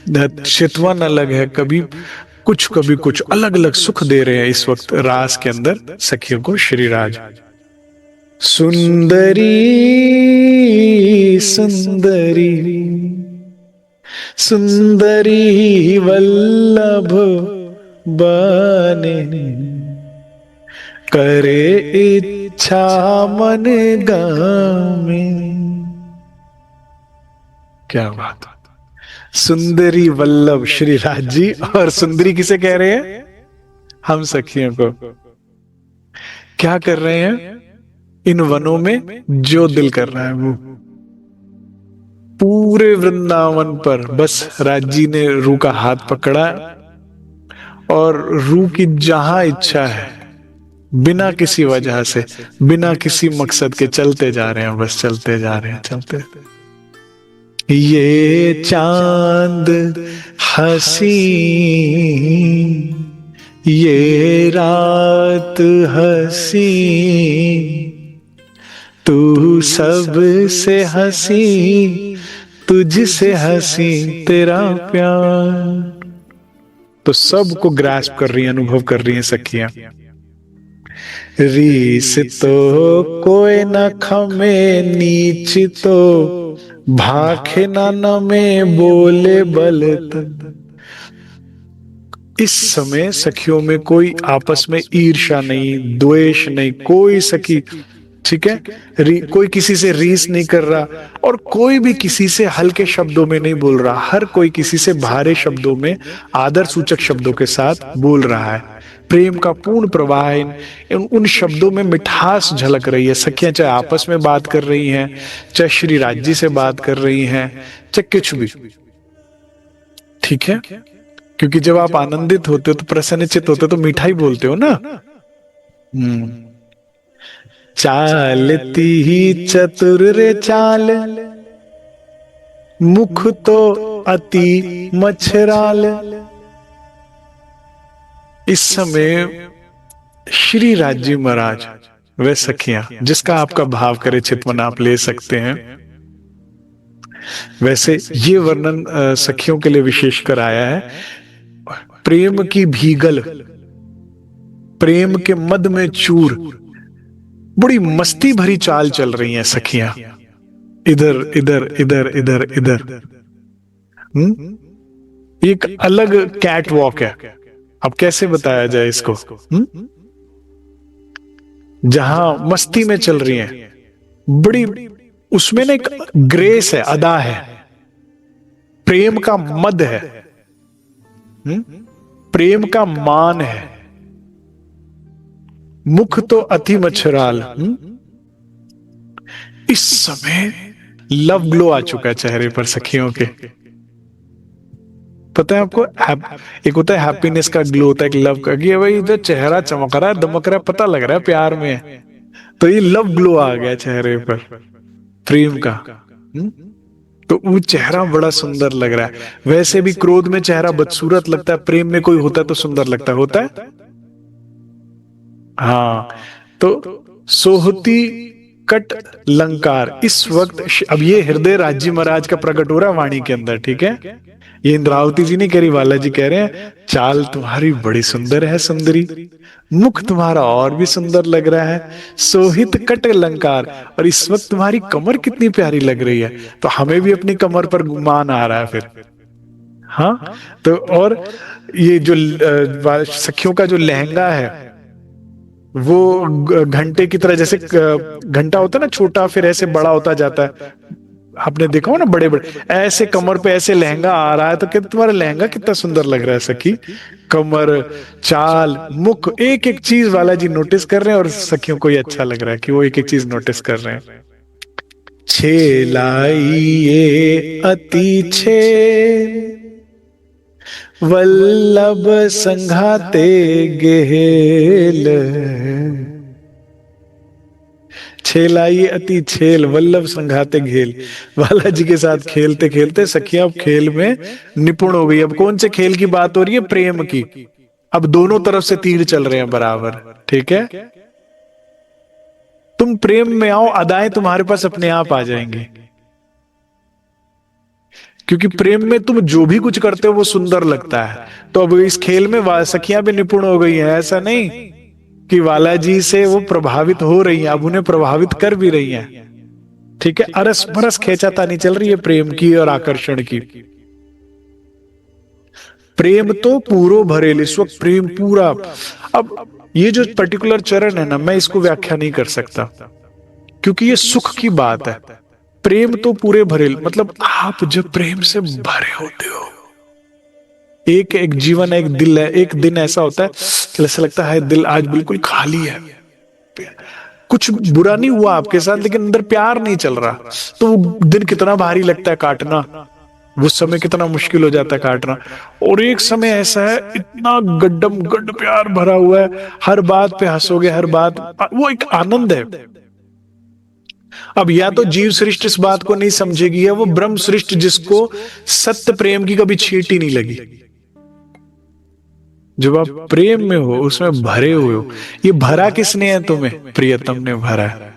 चितवन अलग है, कभी कुछ अलग अलग सुख दे रहे हैं इस वक्त रास के अंदर सखियों को श्री राज। सुंदरी सुंदरी सुंदरी वल्लभ बने, करे इच्छा मन गामे। क्या बात! सुंदरी वल्लभ श्री राज जी, और सुंदरी किसे कह रहे हैं? हम सखियों को। क्या कर रहे हैं इन वनों में? जो दिल कर रहा है वो। पूरे वृंदावन पर बस राज जी ने रू का हाथ पकड़ा, और रू की जहां इच्छा है, बिना किसी वजह से, बिना किसी मकसद के चलते जा रहे हैं, बस चलते जा रहे हैं, चलते। ये चांद हसी, ये रात हसी, तू सबसे हसी, तुझसे हसी तेरा प्यार। तो सबको ग्रास्प कर रही है, अनुभव कर रही है सखियां। रीस तो कोई न खमे, नीच तो भाखे न में बोले बलत। इस समय सखियों में कोई आपस में ईर्ष्या नहीं, द्वेष नहीं, कोई सखी, ठीक है, कोई किसी से रीस नहीं कर रहा और कोई भी किसी से हल्के शब्दों में नहीं बोल रहा। हर कोई किसी से भारे शब्दों में, आदर सूचक शब्दों के साथ बोल रहा है। प्रेम का पूर्ण प्रवाह है। उन शब्दों में मिठास झलक रही है। सखियां चाहे आपस में बात कर रही हैं, चाहे श्री राज जी से बात कर रही हैं, चाहे कुछ भी, ठीक है, क्योंकि जब आप आनंदित होते हो तो प्रसन्नचित होते हो तो मीठा ही बोलते हो ना। चालती ही चतुर रे चाल, मुख तो अति मच्छराल। इस समय श्री राजी महाराज वे सखियां, जिसका आपका भाव करे चितवन आप ले सकते हैं। वैसे ये वर्णन सखियों के लिए विशेष कर आया है। प्रेम की भीगल, प्रेम के मद में चूर, बड़ी मस्ती भरी चाल चल रही हैं सखियां, इधर इधर इधर इधर इधर। एक अलग कैट वॉक है। अब कैसे बताया जाए इसको? जहां मस्ती में चल रही हैं, बड़ी उसमें ना एक ग्रेस है, अदा है, प्रेम का मद है, प्रेम का मान है। मुख तो अति मच्छराल। इस समय लव ग्लो आ चुका है चेहरे पर सखियों के। पता है आपको, एक होता है हैप्पीनेस का ग्लो, होता है एक लव का, कि भाई इधर चेहरा चमक रहा है, दमक रहा है, पता लग रहा है प्यार में है। तो ये लव ग्लो आ गया चेहरे पर प्रेम का। तो वो चेहरा बड़ा सुंदर लग रहा है। वैसे भी क्रोध में चेहरा बदसूरत लगता है, प्रेम में कोई होता है तो सुंदर लगता है, होता है। हाँ, तो सोहती कट लंकार। इस वक्त अब ये हृदय राज्य महाराज का प्रकट हो रहा है वाणी के अंदर, ठीक है। ये इंद्रावती जी नहीं कह रही, बालाजी कह रहे हैं, चाल तुम्हारी बड़ी सुंदर है सुंदरी, मुख तुम्हारा और भी सुंदर लग रहा है, सोहित कट लंकार। और इस वक्त तुम्हारी कमर कितनी प्यारी लग रही है। तो हमें भी अपनी कमर पर गुमान आ रहा है फिर। हाँ, तो और ये जो सखियों का जो लहंगा है, वो घंटे की तरह, जैसे घंटा होता है ना छोटा, फिर ऐसे बड़ा होता जाता है। आपने देखा हो ना, बड़े बड़े ऐसे कमर पे ऐसे लहंगा आ रहा है। तो क्या तुम्हारा लहंगा कितना सुंदर लग रहा है सखी। कमर, चाल, मुख, एक एक चीज बालाजी नोटिस कर रहे हैं। और सखियों को ये अच्छा लग रहा है कि वो एक एक चीज नोटिस कर रहे हैं। छेलाइए अति छे वल्लभ संघाते गेल। छेलाई अति छेल, वल्लभ संघाते घेल। बालाजी के साथ खेलते खेलते सखियां अब खेल में निपुण हो गई। अब कौन से खेल की बात हो रही है? प्रेम की। अब दोनों तरफ से तीर चल रहे हैं बराबर, ठीक है। तुम प्रेम में आओ, अदाएं तुम्हारे पास अपने आप आ जाएंगी। क्योंकि प्रेम में तुम जो भी कुछ करते हो वो सुंदर लगता है। तो अब इस खेल में सखियां भी निपुण हो गई हैं। ऐसा नहीं कि बालाजी से वो प्रभावित हो रही हैं, अब उन्हें प्रभावित कर भी रही हैं, ठीक है। अरस बरस खींचातानी चल रही है प्रेम की और आकर्षण की। प्रेम तो पूरो भरेल, इस वक्त प्रेम पूरा। अब ये जो पर्टिकुलर चरण है ना, मैं इसको व्याख्या नहीं कर सकता, क्योंकि ये सुख की बात है। प्रेम तो पूरे भरेल, मतलब आप जब प्रेम से भरे होते हो, एक एक जीवन, एक दिल है, एक दिन ऐसा होता है कि ऐसा लगता है दिल आज बिल्कुल खाली है, कुछ बुरा नहीं हुआ आपके साथ, लेकिन अंदर प्यार नहीं चल रहा। तो वो दिन कितना भारी लगता है काटना, वो समय कितना मुश्किल हो जाता है काटना। और एक समय ऐसा है, इतना गड्डम गड्ड प्यार भरा हुआ है, हर बात पे हंसोगे, हर बात, वो एक आनंद है। अब या तो जीव सृष्टि इस बात को नहीं समझेगी, है वो ब्रह्म सृष्टि जिसको सत्य प्रेम की कभी छींटी नहीं लगी। जब आप प्रेम में हो, उसमें भरे हुए हो। ये भरा किसने है तुम्हें? प्रियतम ने भरा है।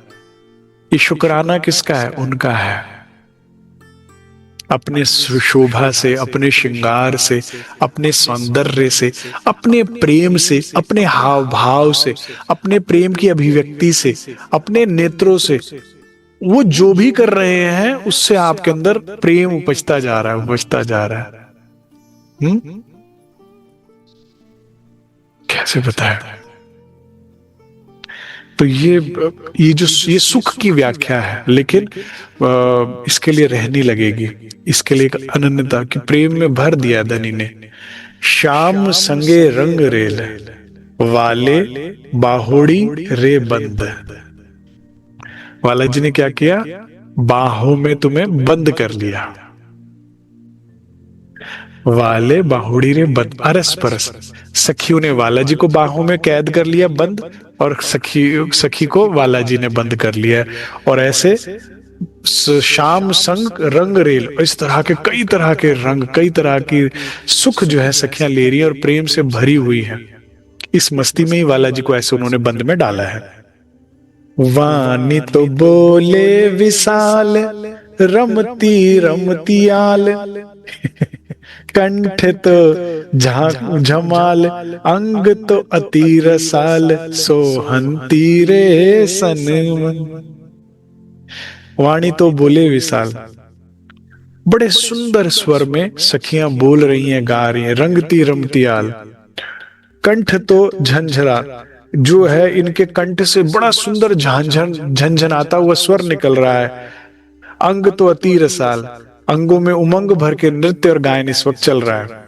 ये शुक्राना किसका है? उनका है। अपने शोभा से, अपने श्रृंगार से, अपने सौंदर्य से, अपने प्रेम से, अपने हाव भाव से, अपने प्रेम की अभिव्यक्ति से, अपने नेत्रों से, वो जो भी कर रहे हैं उससे आपके अंदर प्रेम उपजता जा रहा है, उपजता जा रहा है। कैसे बताया? तो ये सुख की व्याख्या है, लेकिन इसके लिए रहनी लगेगी। इसके लिए एक अनन्यता की प्रेम में भर दिया धनी ने। श्याम संगे रंग रेल वाले बाहोड़ी रे बंद। बालाजी ने क्या किया? बाहों में तुम्हें बंद कर लिया। वाले बाहुड़ी रे बंद, अरस परस। सखियों ने वालाजी को बाहों में कैद कर लिया, बंद, और सखी को वालाजी ने बंद कर लिया। और ऐसे श्याम संग रंग रेल, इस तरह के कई तरह के रंग, कई तरह की सुख जो है सखियां ले रही है और प्रेम से भरी हुई है। इस मस्ती में ही वालाजी को ऐसे उन्होंने बंद में डाला है। वानी तो बोले विशाल रमती रमती आल कंठ तो झमाल अंग तो अति रसाल सोहंती रे सनमन। वाणी तो बोले विशाल, बड़े सुंदर स्वर में सखियां बोल रही हैं, गा रही हैं, रंगती रमती आल। कंठ तो झंझरा, जो है इनके कंठ से बड़ा सुंदर झंझनाता हुआ स्वर निकल रहा है। अंग तो अति रसाल, अंगों में उमंग भर के नृत्य और गायन इस वक्त चल रहा है।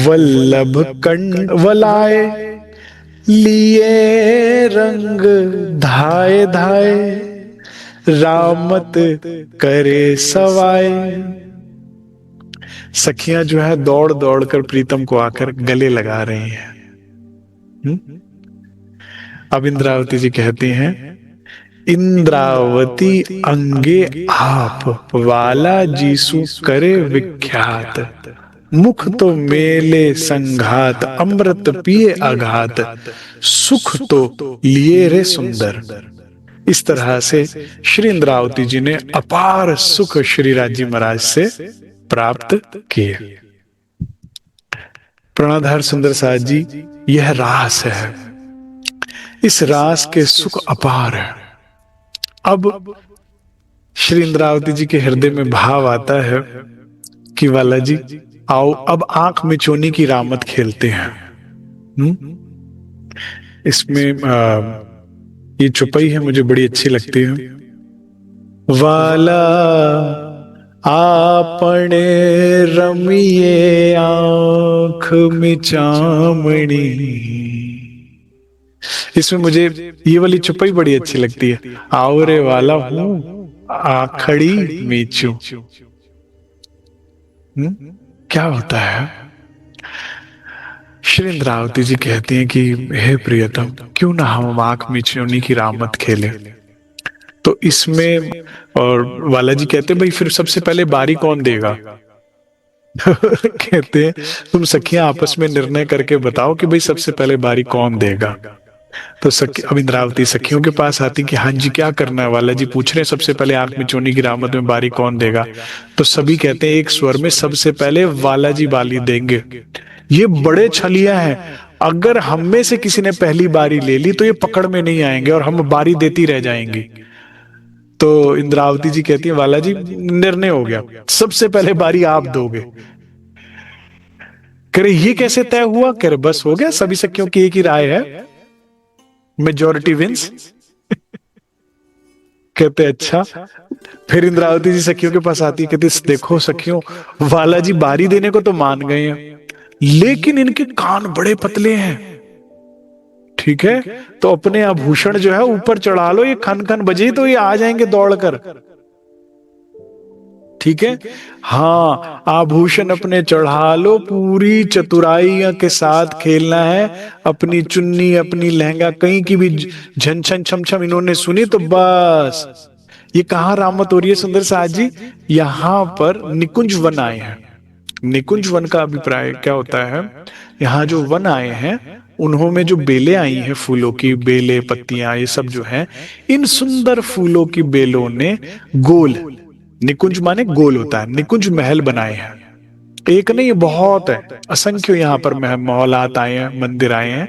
वल्लभ कंठ वलाए लिए रंग धाए धाए रामत करे सवाए। सखियां जो है दौड़ दौड़ कर प्रीतम को आकर गले लगा रही हैं। अब इंद्रावती जी कहती हैं, इंद्रावती अंगे आप वाला जीसु करे विख्यात। मुख तो मेले संघात अमृत पिए आघात सुख तो लिए रे सुंदर। इस तरह से श्री इंद्रावती जी ने अपार सुख श्री राजी महाराज से प्राप्त किए। प्राणाधार सुंदर साज जी, यह रास है। इस रास के सुख अपार है। अब श्री इंद्रावती जी के हृदय में भाव आता है कि वाला जी आओ अब आंख में चोनी की रामत खेलते हैं। इसमें ये चुपई है, मुझे बड़ी अच्छी लगती है। वाला आपने रमिए आंख में चामणी। इसमें मुझे ये वाली चुपई बड़ी अच्छी लगती है। आओ रे वाला हूं आखड़ी मीचू। क्या होता है? श्री इंद्रावती जी कहती हैं कि हे प्रियतम, क्यों ना हम आंख में चोनी की रामत खेले। तो इसमें और वाला जी कहते हैं, भाई फिर सबसे पहले बारी कौन देगा? कहते हैं तुम सखियां आपस में निर्णय करके बताओ कि भाई सबसे पहले बारी कौन देगा। तो अब इंद्रावती सखियों के पास आती कि हाँ जी क्या करना है? वाला जी पूछ रहे हैं सबसे पहले आंख में चोनी की रामत में बारी कौन देगा। तो सभी कहते हैं एक स्वर में, सबसे पहले वाला जी बाली देंगे। ये बड़े छलिया हैं, अगर हम में से किसी ने पहली बारी ले ली तो ये पकड़ में नहीं आएंगे और हम बारी देती रह जाएंगी। तो इंद्रावती जी कहती है वाला जी निर्णय हो गया, सबसे पहले बारी आप दोगे। कह रहे ये कैसे तय हुआ? कह रहे बस हो गया, सभी सखियों की एक ही राय है, मेजॉरिटी विंस। कहते अच्छा। फिर इंद्रावती जी सखियों के पास आती है, कहती देखो सखियों, वाला जी बारी देने को तो मान गए हैं, लेकिन इनके कान बड़े पतले हैं। ठीक है, तो अपने आभूषण जो है ऊपर चढ़ा लो, ये खन खन बजे तो ये आ जाएंगे दौड़कर। ठीक है, हाँ आभूषण अपने चढ़ा लो, पूरी चतुराई के साथ खेलना है। अपनी चुन्नी अपनी लहंगा कहीं की भी झन छन छम छम इन्होंने सुनी तो बस। ये कहाँ रामत हो रही है सुंदर साज जी? यहां पर निकुंज वन आए हैं। निकुंज वन का अभिप्राय क्या होता है? यहाँ जो वन आए हैं उन्हों में जो बेलें आई हैं, फूलों की बेलें पत्तियां ये सब जो है, इन सुंदर फूलों की बेलों ने गोल, निकुंज माने गोल होता है, निकुंज महल बनाए हैं। एक नहीं बहुत है, असंख्य यहाँ पर महलात आए हैं, मंदिर आए हैं।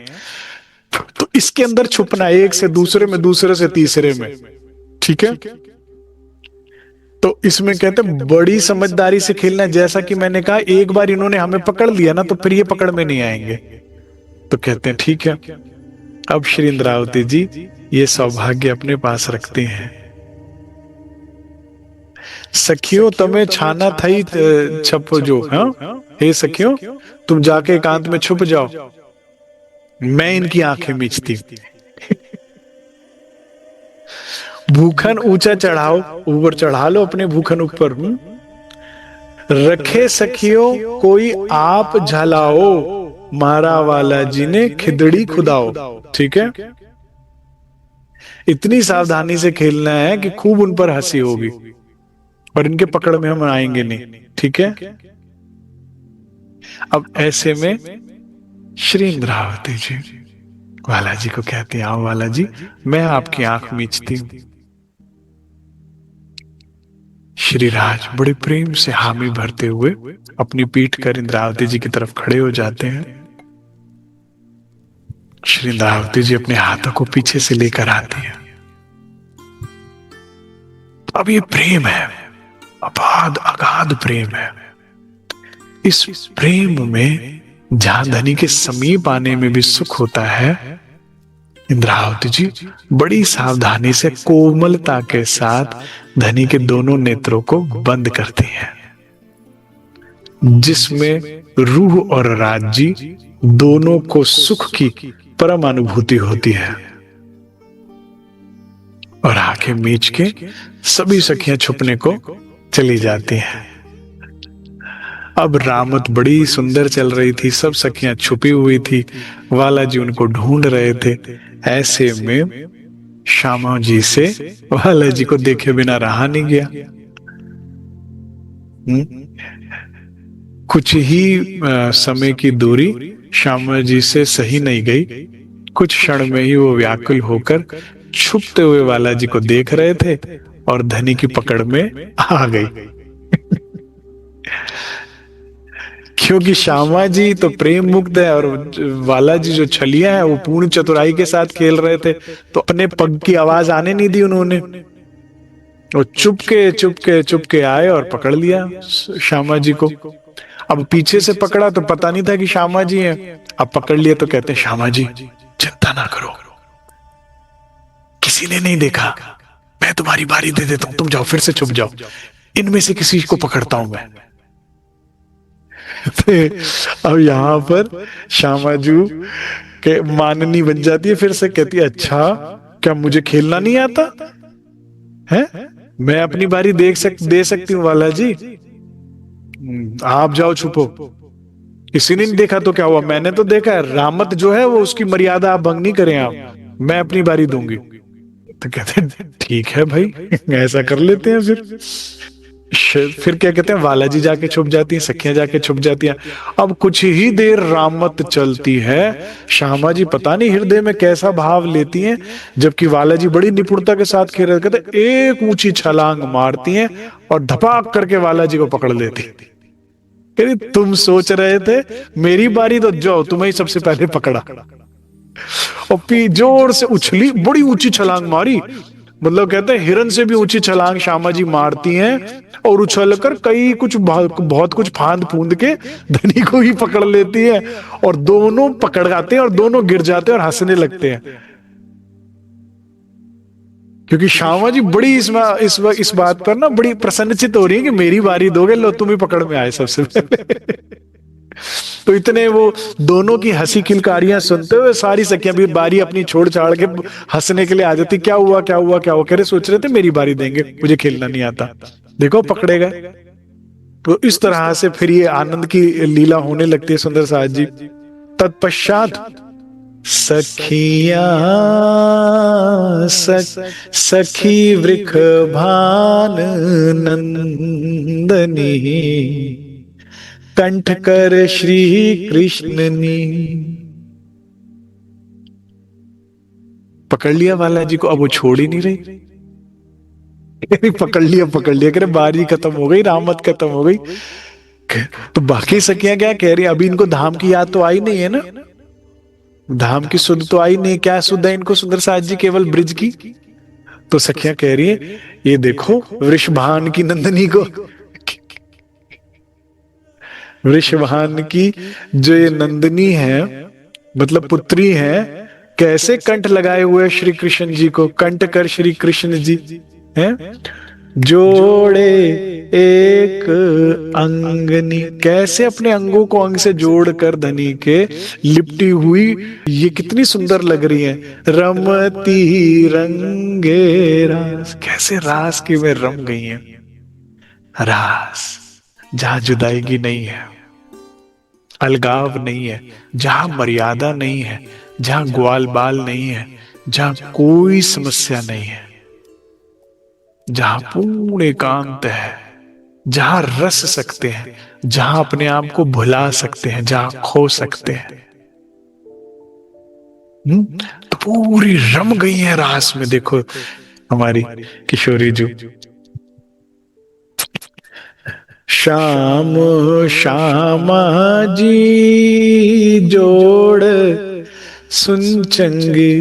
तो इसके अंदर छुपना, एक से दूसरे में, दूसरे से तीसरे में। ठीक है, तो इसमें कहते हैं बड़ी समझदारी से खेलना है। जैसा कि मैंने कहा, एक बार इन्होंने हमें पकड़ लिया ना तो फिर ये पकड़ में नहीं आएंगे। तो कहते हैं ठीक है। अब श्री इंद्रावती जी ये सौभाग्य अपने पास रखते हैं। सखियों तमें छाना थई छप जो, हाँ, हे सखियों तुम जाके एकांत में छुप जाओ, मैं इनकी आंखें मीचती हूं। भूखन ऊंचा चढ़ाओ, ऊपर चढ़ा लो अपने भूखन ऊपर। रखे सखियों कोई आप झलाओ, मारा वाला जी ने खिदड़ी खुदाओ। ठीक है, इतनी सावधानी से खेलना है कि खूब उन पर हंसी होगी और इनके पकड़ में हम आएंगे नहीं। ठीक है। अब ऐसे में श्री इंद्रावती जी वाला जी को कहते हैं, आओ वाला जी मैं आपकी आंख मीचती हूं। श्रीराज बड़े प्रेम से हामी भरते हुए अपनी पीठ कर इंद्रावती जी की तरफ खड़े हो जाते हैं। श्री इंद्रावती जी अपने हाथों को पीछे से लेकर आती हैं। अब ये प्रेम है, अपाद अगाध प्रेम है। इस प्रेम में जहां धनी के समीप आने में भी सुख होता है, इंद्रावती जी बड़ी सावधानी से कोमलता के साथ धनी के दोनों नेत्रों को बंद करती हैं, जिसमें रूह और राज्य दोनों को सुख की परम अनुभूति होती है। और आंखें मीच के सभी सखियां छुपने को चली जाती हैं। अब रामत बड़ी सुंदर चल रही थी, सब सखियां छुपी हुई थी, वाला जी उनको ढूंढ रहे थे। ऐसे में श्यामा जी से वाला जी को देखे बिना रहा नहीं गया। कुछ ही समय की दूरी श्यामा जी से सही नहीं गई। कुछ क्षण में ही वो व्याकुल होकर छुपते हुए वाला जी को देख रहे थे और धनी की पकड़ में आ गई। क्योंकि श्यामा जी तो प्रेम मुक्त है और वाला जी जो छलिया है वो पूर्ण चतुराई के साथ खेल रहे थे, तो अपने पग की आवाज आने नहीं दी उन्होंने। वो चुपके आए और पकड़ लिया श्यामा जी को। अब पीछे से पकड़ा तो पता नहीं था कि श्यामा जी हैं। अब पकड़ लिए तो कहते हैं श्यामा जी चिंता ना करो, किसी ने नहीं देखा, मैं तुम्हारी बारी दे देता हूं, तुम जाओ फिर से छुप जाओ, इनमें से किसी को पकड़ता हूं मैं। अब यहां पर श्यामाजू के माननी बन जाती है, फिर से कहती है अच्छा क्या मुझे खेलना नहीं आता है, मैं अपनी बारी दे सकती हूँ वाला जी, आप जाओ छुपो। किसी ने नहीं देखा तो क्या हुआ, मैंने तो देखा है, रामत जो है वो उसकी मर्यादा आप भंग नहीं करें आप, मैं अपनी बारी दूंगी। तो कहते हैं ठीक है भाई ऐसा कर लेते हैं। फिर क्या कहते हैं, वाला जी जाके छुप जाती हैं, सखियां जाके छुप जाती हैं। अब कुछ ही देर रामत चलती है, श्यामा जी पता नहीं हृदय में कैसा भाव लेती हैं, जबकि वाला जी बड़ी निपुणता के साथ खेल रहे, कहते एक ऊंची छलांग मारती हैं और धपाक करके वाला जी को पकड़ लेती। कहती तुम सोच रहे थे मेरी बारी, तो जाओ तुम्हें ही सबसे पहले पकड़ा। और पी जोर से उछली, बड़ी ऊंची छलांग मारी, मतलब कहते हैं हिरन से भी ऊंची छलांग श्यामा जी मारती हैं और उछलकर कई बहुत कुछ फांद फूंद के धनी को ही पकड़ लेती है और दोनों पकड़ जाते हैं और दोनों गिर जाते हैं और हंसने लगते हैं। क्योंकि श्यामा जी बड़ी इस बात पर ना बड़ी प्रसन्नचित हो रही है कि मेरी बारी दोगे, लो तुम ही पकड़ में आए सबसे पहले। तो इतने वो दोनों की हंसी किलकारियां सुनते हुए सारी सखियां भी बारी अपनी छोड़ छाड़ के हंसने के लिए आ जाती। क्या हुआ क्या हुआ क्या हुआ, कह रहे सोच रहे थे मेरी बारी देंगे, मुझे खेलना नहीं आता, देखो पकड़े गए। तो इस तरह से फिर ये आनंद की लीला होने लगती है सुंदर साज जी। तत्पश्चात सखियां सखी वृख भान नंदनी कंठ कर श्री कृष्ण ने। पकड़ लिया वाला जी को, अब वो छोड़ ही नहीं रही। पकड़ लिया कह रहे बारी खत्म हो गई, रामत खत्म हो गई। तो बाकी सखियां क्या कह रही, अभी इनको धाम की याद तो आई नहीं है ना, धाम की सुध तो आई नहीं। क्या सुध है इनको सुंदर साज जी, केवल ब्रिज की। तो सखियां कह रही है ये देखो वृषभान की नंदनी को, वृषभान की जो ये नंदनी है मतलब पुत्री है, कैसे कंठ लगाए हुए है श्री कृष्ण जी को, कंठ कर श्री कृष्ण जी हैं, जोड़े एक अंगनी, कैसे अपने अंगों को अंग से जोड़कर धनी के लिपटी हुई, ये कितनी सुंदर लग रही है। रमती रंगे रास, कैसे रास की में रम गई है। रास जहां जुदाईगी नहीं है, अलगाव नहीं है, जहां मर्यादा नहीं है, जहां ग्वाल बाल नहीं है, जहां कोई समस्या नहीं है, जहां पूर्ण एकांत है, जहां रस सकते हैं, जहां अपने आप को भुला सकते हैं, जहां खो सकते हैं। तो पूरी रम गई है रास में। देखो हमारी किशोरी जी, श्याम श्यामा जी जोड़ सुन चंगी,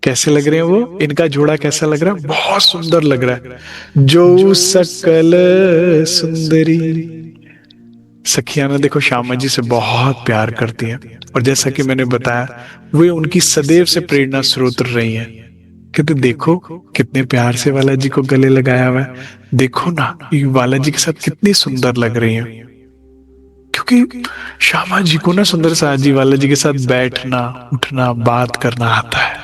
कैसे लग रहे हैं वो, इनका जोड़ा कैसा लग रहा है, बहुत सुंदर लग रहा है। जो सकल सुंदरी, सखियां ना देखो श्यामा जी से बहुत प्यार करती हैं, और जैसा कि मैंने बताया वे उनकी सदैव से प्रेरणा स्रोत रही हैं। कहते देखो कितने प्यार से बाला जी को गले लगाया हुआ है, देखो ना ये बाला जी के साथ कितनी सुंदर लग रही है। क्योंकि श्यामा जी को ना सुंदर साज जी बाला जी के साथ बैठना उठना बात करना आता है,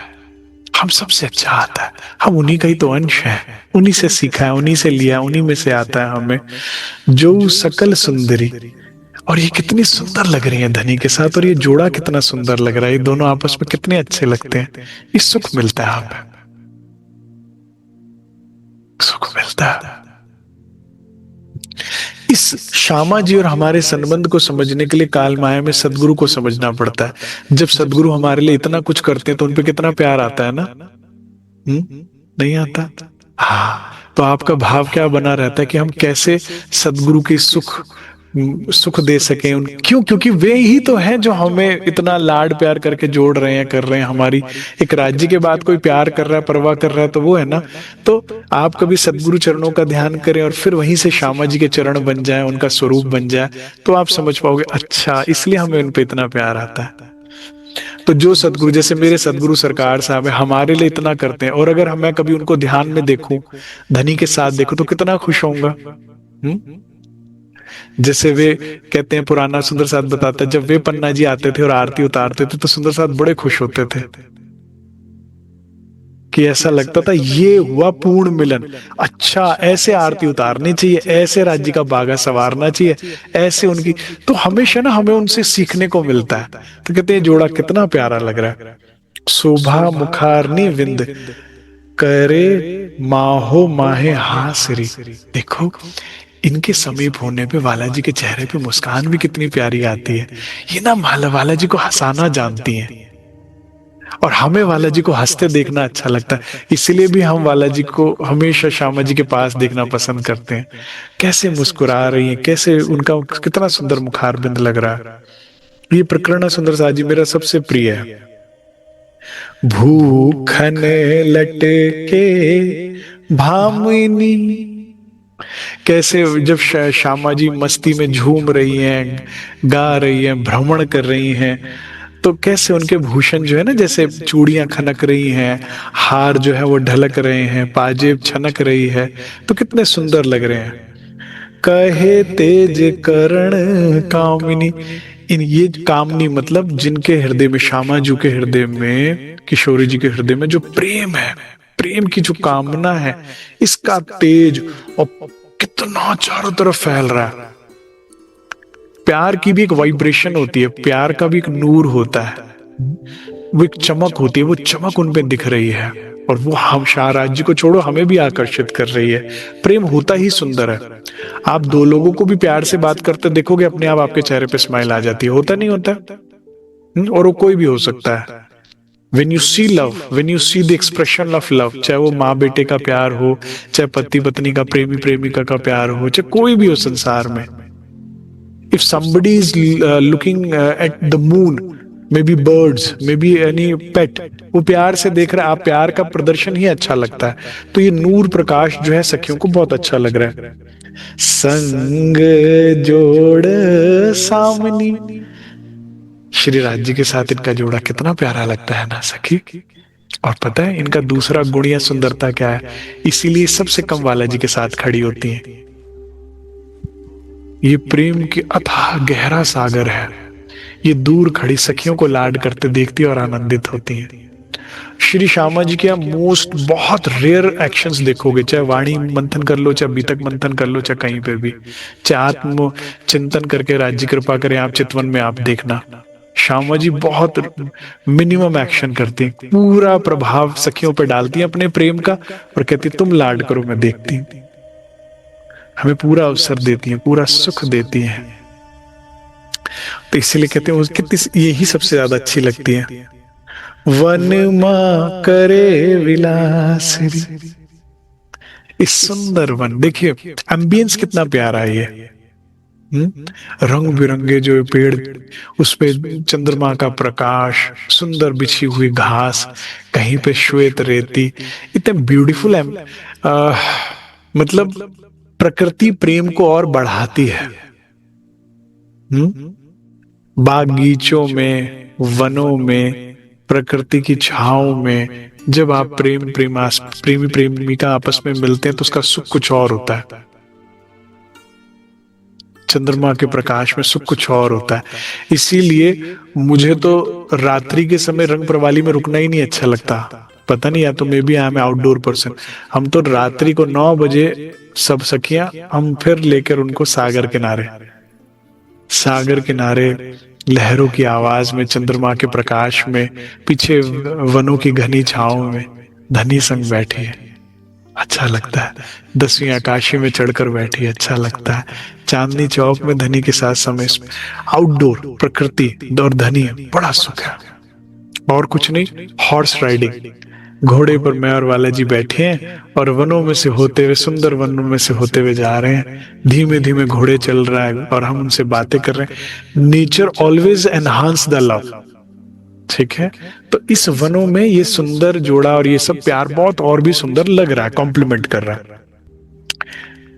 हम सबसे अच्छा आता है, हम उन्हीं का ही तो अंश है, उन्हीं से सीखा है, उन्हीं से लिया, उन्हीं में से आता है हमें। जो सकल सुंदरी, और ये कितनी सुंदर लग रही है धनी के साथ, और ये जोड़ा कितना सुंदर लग रहा है, ये दोनों आपस में कितने अच्छे लगते हैं। ये सुख मिलता है, हमें सुख मिलता है। इस श्यामा जी और हमारे संबंध को समझने के लिए काल माया में सदगुरु को समझना पड़ता है। जब सदगुरु हमारे लिए इतना कुछ करते हैं तो उनपे कितना प्यार आता है ना, नहीं आता? हाँ, तो आपका भाव क्या बना रहता है कि हम कैसे सदगुरु के सुख दे सकें उन, क्यों? क्योंकि वे ही तो हैं जो हमें इतना लाड प्यार करके जोड़ रहे हैं, कर रहे हैं। हमारी एक राज्य के बाद कोई प्यार कर रहा है, परवाह कर रहा है, तो वो है ना। तो आप कभी सदगुरु चरणों का ध्यान करें और फिर वहीं से श्यामा जी के चरण बन जाए, उनका स्वरूप बन जाए, तो आप समझ पाओगे अच्छा इसलिए हमें उन पे इतना प्यार आता है। तो जो सदगुरु, जैसे मेरे सदगुरु सरकार साहब है, हमारे लिए इतना करते हैं, और अगर मैं कभी उनको ध्यान में देखूं, धनी के साथ देखूं, तो कितना खुश होऊंगा। जैसे वे कहते हैं, पुराना सुंदर साथ बताता है, जब वे पन्ना जी आते थे और आरती उतारते थे तो सुंदर साथ बड़े खुश होते थे, कि ऐसा लगता था ये हुआ पूर्ण मिलन। अच्छा ऐसे आरती उतारनी चाहिए, ऐसे राज्य का बागा संवारना चाहिए, ऐसे उनकी, तो हमेशा ना हमें उनसे सीखने को मिलता है। तो कहते हैं जोड़ा कितना प्यारा लग रहा है। शोभा मुखारनी विंद करे माहो माहे हासरी, देखो इनके समीप होने पे बालाजी के चेहरे पे मुस्कान भी कितनी प्यारी आती है। ये ना बालाजी को हंसाना जानती हैं, और हमें बालाजी को हंसते देखना अच्छा लगता है, इसलिए भी हम बालाजी को हमेशा श्यामा जी के पास देखना पसंद करते हैं। कैसे मुस्कुरा रही हैं, कैसे उनका कितना सुंदर मुखार बिंद लग रहा है। ये प्रकरण सुंदर साजी मेरा सबसे प्रिय है। भूखन लटके भामिनी, कैसे जब श्यामा जी मस्ती में झूम रही हैं, गा रही हैं, भ्रमण कर रही हैं, तो कैसे उनके भूषण जो है ना, जैसे चूड़ियां खनक रही हैं, हार जो है वो ढलक रहे हैं, पाजेब छनक रही है, तो कितने सुंदर लग रहे हैं। कहे तेज करण कामिनी, इन ये कामनी मतलब जिनके हृदय में, श्यामा जी के हृदय में, किशोरी जी के हृदय में जो प्रेम है, प्रेम की जो कामना है, इसका तेज और कितना चारों तरफ फैल रहा है। प्यार की भी एक वाइब्रेशन होती है, प्यार का भी एक नूर होता है, वो एक चमक होती है, वो चमक उनपे दिख रही है, और वो हम शाहराज जी को छोड़ो हमें भी आकर्षित कर रही है। प्रेम होता ही सुंदर है। आप दो लोगों को भी प्यार से बात करते देखोगे, अपने आप आपके चेहरे पे स्माइल आ जाती है, होता नहीं होता? और वो कोई भी हो सकता है। When you see love, when you see the expression of love, चाहे वो माँ बेटे का प्यार हो, चाहे पति पत्नी का, प्रेमी प्रेमिका का प्यार हो, चाहे कोई भी हो संसार में, if somebody is looking at the moon, may be birds, may be any पेट, वो प्यार से देख रहा है, आप प्यार का प्रदर्शन ही अच्छा लगता है। तो ये नूर प्रकाश जो है सखियों को बहुत अच्छा लग रहा है। संग जोड़ सामनी, श्री राज जी के साथ इनका जोड़ा कितना प्यारा लगता है ना सखी। और पता है इनका दूसरा गुण या सुंदरता क्या है, इसीलिए सबसे कम बाला जी के साथ खड़ी होती हैं। ये प्रेम के अथाह गहरा सागर है, ये दूर खड़ी सखियों को लाड करते देखती और आनंदित होती हैं। श्री श्यामा जी के आप मोस्ट बहुत रेयर एक्शंस देखोगे, चाहे वाणी मंथन कर लो, चाहे बीतक मंथन कर लो, चाहे कहीं पे भी, चाहे आत्म चिंतन करके राज्य कृपा करें आप चितवन में, आप देखना श्यामा जी बहुत मिनिमम एक्शन करती हैं, पूरा प्रभाव सखियों पे डालती हैं अपने प्रेम का, और कहती तुम लाड करो मैं देखती हूं। हमें पूरा अवसर देती हैं, पूरा सुख देती हैं। तो इसीलिए कहते हैं उसकी यही सबसे ज्यादा अच्छी लगती है। वन मां करे विलासरी, इस सुंदर वन देखिए, एम्बियंस कितना प्यारा है ये। रंग बिरंगे जो पेड़, उस पे चंद्रमा का प्रकाश, सुंदर बिछी हुई घास, कहीं पे श्वेत रेती, इतने ब्यूटीफुल है। मतलब प्रकृति प्रेम को और बढ़ाती है। बागीचों में, वनों में, प्रकृति की छाओं में जब आप प्रेमी प्रेमिका आपस में मिलते हैं तो उसका सुख कुछ और होता है। चंद्रमा के प्रकाश में सुख कुछ और होता है। इसीलिए मुझे तो रात्रि के समय रंग प्रवाली में रुकना ही नहीं अच्छा लगता। पता नहीं, या तो maybe I am outdoor person. हम तो रात्रि को 9 बजे सब सखियां हम फिर लेकर उनको सागर किनारे लहरों की आवाज में, चंद्रमा के प्रकाश में, पीछे वनों की घनी छाओं में धनी संग बैठी है, अच्छा लगता है। 10वीं आकाशी में चढ़कर बैठी, अच्छा लगता है। चांदनी चौक में धनी के साथ समय, आउटडोर प्रकृति और धनी, बड़ा सुख है। और कुछ नहीं, हॉर्स राइडिंग, घोड़े पर मैं और वाला जी बैठे हैं और वनों में से होते हुए, सुंदर वनों में से होते हुए जा रहे हैं। धीमे धीमे घोड़े चल रहा है और हम उनसे बातें कर रहे हैं। Nature always enhance the love, ठीक है। तो इस वनों में ये सुंदर जोड़ा और ये सब प्यार बहुत और भी सुंदर लग रहा है, कॉम्प्लीमेंट कर रहा है।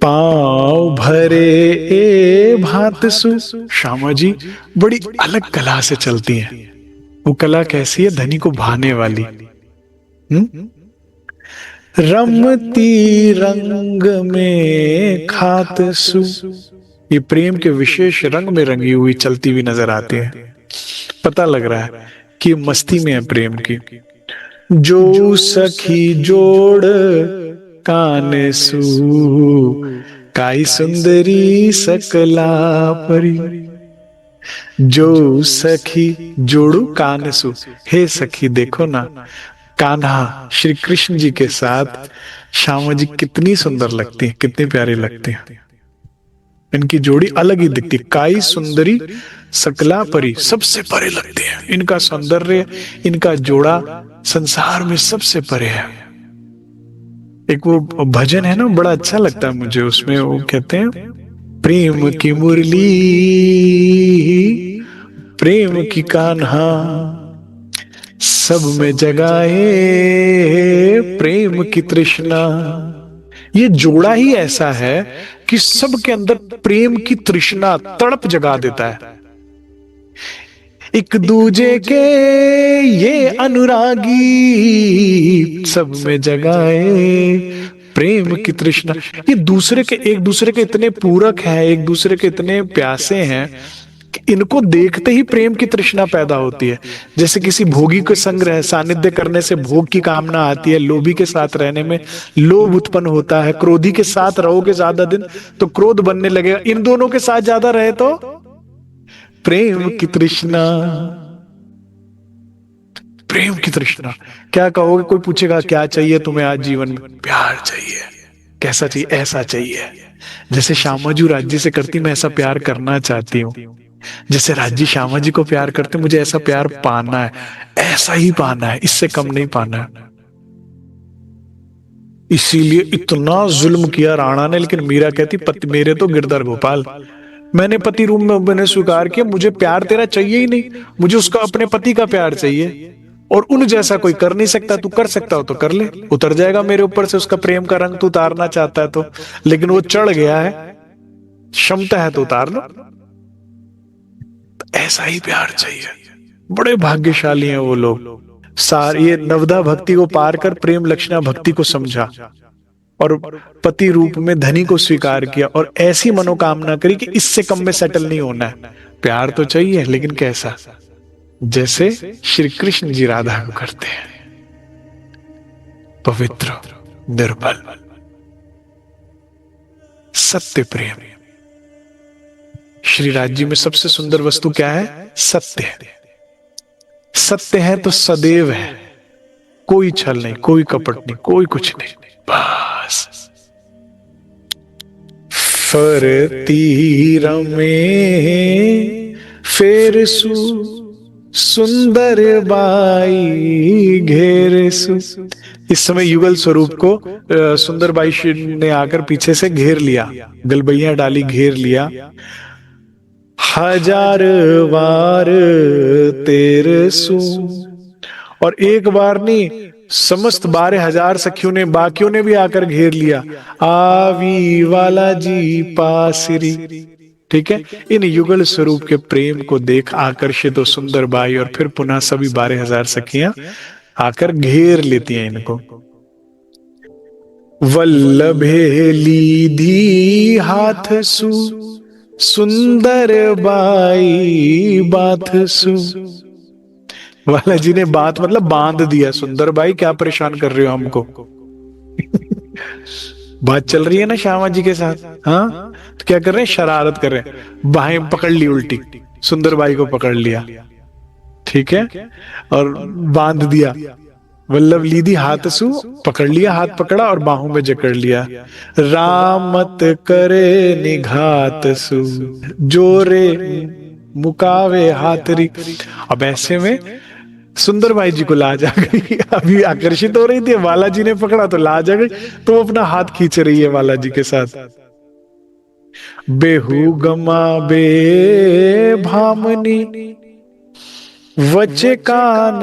पांव भरे ए भात सु, श्यामा जी बड़ी अलग कला से चलती हैं। वो कला कैसी है, धनी को भाने वाली। रमती रंग में खात सु, ये प्रेम के विशेष रंग में रंगी हुई चलती हुई नजर आती है। पता लग रहा है कि मस्ती में है प्रेम की। जो सखी जोड़ कान सु, काई सुंदरी सकला परी। जो सखी जोड़ू कान सु, हे सखी देखो ना, कान्हा श्री कृष्ण जी के साथ श्यामा जी कितनी सुंदर लगती है, कितनी प्यारी लगती है। इनकी जोड़ी अलग ही दिखती, काई सुंदरी सकला परी, सबसे परे लगते हैं। इनका सौंदर्य, इनका जोड़ा संसार में सबसे परे है। एक वो भजन है ना, बड़ा अच्छा लगता है मुझे, उसमें वो कहते हैं, प्रेम की मुरली, प्रेम की कान्हा, सब में जगाए प्रेम की तृष्णा। ये जोड़ा ही ऐसा है कि सबके अंदर प्रेम की तृष्णा, तड़प जगा देता है। एक दूजे के ये अनुरागी, सब में जगाए प्रेम की तृष्णा। ये एक दूसरे के इतने पूरक हैं, एक दूसरे के इतने प्यासे हैं कि इनको देखते ही प्रेम की तृष्णा पैदा होती है। जैसे किसी भोगी के संग सानिध्य करने से भोग की कामना आती है, लोभी के साथ रहने में लोभ उत्पन्न होता है, क्रोधी के साथ रहोगे ज्यादा दिन तो क्रोध बनने लगेगा, इन दोनों के साथ ज्यादा रहे तो प्रेम की तृष्णा। प्रेम की तृष्णा क्या कहोगे, कोई पूछेगा क्या चाहिए तुम्हें आज जीवन में, प्यार चाहिए। कैसा चाहिए, ऐसा चाहिए जैसे श्यामा जी राज्य से करती, मैं ऐसा प्यार करना चाहती हूँ। जैसे राज्य श्यामा जी को प्यार करते, मुझे ऐसा प्यार पाना है, ऐसा ही पाना है, इससे कम नहीं पाना है। इसीलिए इतना जुल्म किया राणा ने, लेकिन मीरा कहती पति मेरे तो गिरधर गोपाल, मैंने पति रूप में मैंने स्वीकार किया, मुझे प्यार तेरा चाहिए ही नहीं, मुझे उसका अपने पति का प्यार चाहिए। और उन जैसा कोई कर नहीं सकता, तू कर सकता हो तो कर ले, उतर जाएगा मेरे ऊपर से उसका प्रेम का रंग तू उतारना चाहता है तो। लेकिन वो चढ़ गया है, क्षमता है तो उतार लो। ऐसा ही प्यार चाहिए। बड़े भाग्यशाली हैं वो लोग। सारे ये नवदा भक्ति को पार कर प्रेम लक्षणा भक्ति को समझा और पति रूप में धनी को स्वीकार किया और ऐसी मनोकामना करी कि इससे कम में सेटल नहीं होना है। प्यार तो चाहिए लेकिन कैसा, जैसे श्री कृष्ण जी राधा को करते हैं, पवित्र, निर्मल, सत्य प्रेम। श्री राज जी में सबसे सुंदर वस्तु क्या है? सत्य। सत्य है तो सदैव है, कोई छल नहीं, कोई कपट नहीं, कोई कुछ नहीं, बस। फरती रमे फेर सुंदर बाई घेर सु। इस समय युगल स्वरूप को सुंदर बाई ने आकर पीछे से घेर लिया, गलबैया डाली, घेर लिया। हजार बार तेरे सु, और एक बार नहीं, समस्त 12,000 सखियों ने, बाकियों ने भी आकर घेर लिया। आवी वाला जी पासिरी। ठीक है, इन युगल स्वरूप के प्रेम को देख आकर्षित हो सुंदर बाई और फिर पुनः सभी 12,000 सखियां आकर घेर लेती हैं इनको। वल्लभे लीधी हाथ सु सुंदर बाई बात सु। वाला जी ने बात मतलब बांध दिया, सुंदर बाई क्या परेशान कर रहे हो हमको। बात चल रही है ना श्यामा जी के साथ, हाँ, तो क्या कर रहे हैं, शरारत कर रहे हैं। बाहें पकड़ ली उल्टी, सुंदर बाई को पकड़ लिया, ठीक है, और बांध दिया। वल्लभ लीधी हाथ सु, पकड़ लिया, हाथ पकड़ा और बाहों में जकड़ लिया। रामत करे निघात सु, जोरे मुकावे हाथरी। अब ऐसे में सुंदर बाई जी को लाज आ गई, अभी आकर्षित हो रही थी, वाला जी ने पकड़ा तो लाज आ गई, तो वो अपना हाथ खींच रही है वाला जी के साथ। बेहू गमा बे भामनी वचे कान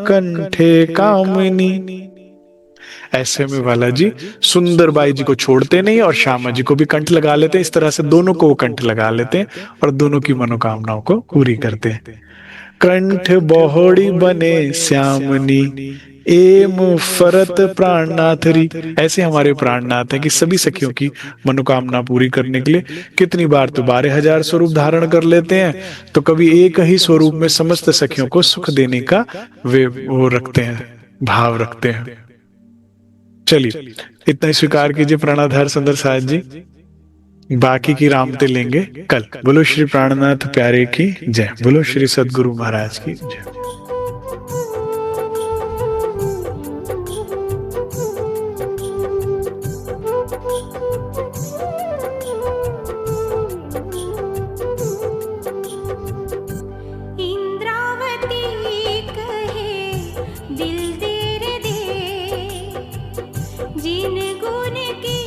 कंठे कामनी। ऐसे में वाला जी सुंदर बाई जी को छोड़ते नहीं और श्यामा जी को भी कंठ लगा लेते हैं। इस तरह से दोनों को वो कंठ लगा लेते हैं और दोनों की मनोकामनाओं को पूरी करते हैं। कंठ बहुड़ी बने श्यामनी एम फरत प्राणनाथरी। ऐसे हमारे प्राणनाथ है कि सभी सखियों की मनोकामना पूरी करने के लिए कितनी बार तो 12,000 स्वरूप धारण कर लेते हैं, तो कभी एक ही स्वरूप में समस्त सखियों को सुख देने का वे वो रखते हैं, भाव रखते हैं। चलिए इतना ही स्वीकार कीजिए प्राणाधार सुंदर साज जी, बाकी की रामते लेंगे कल। बोलो श्री प्राणनाथ प्यारे की जय, बोलो श्री सद्गुरु महाराज की जय। जिन गुण की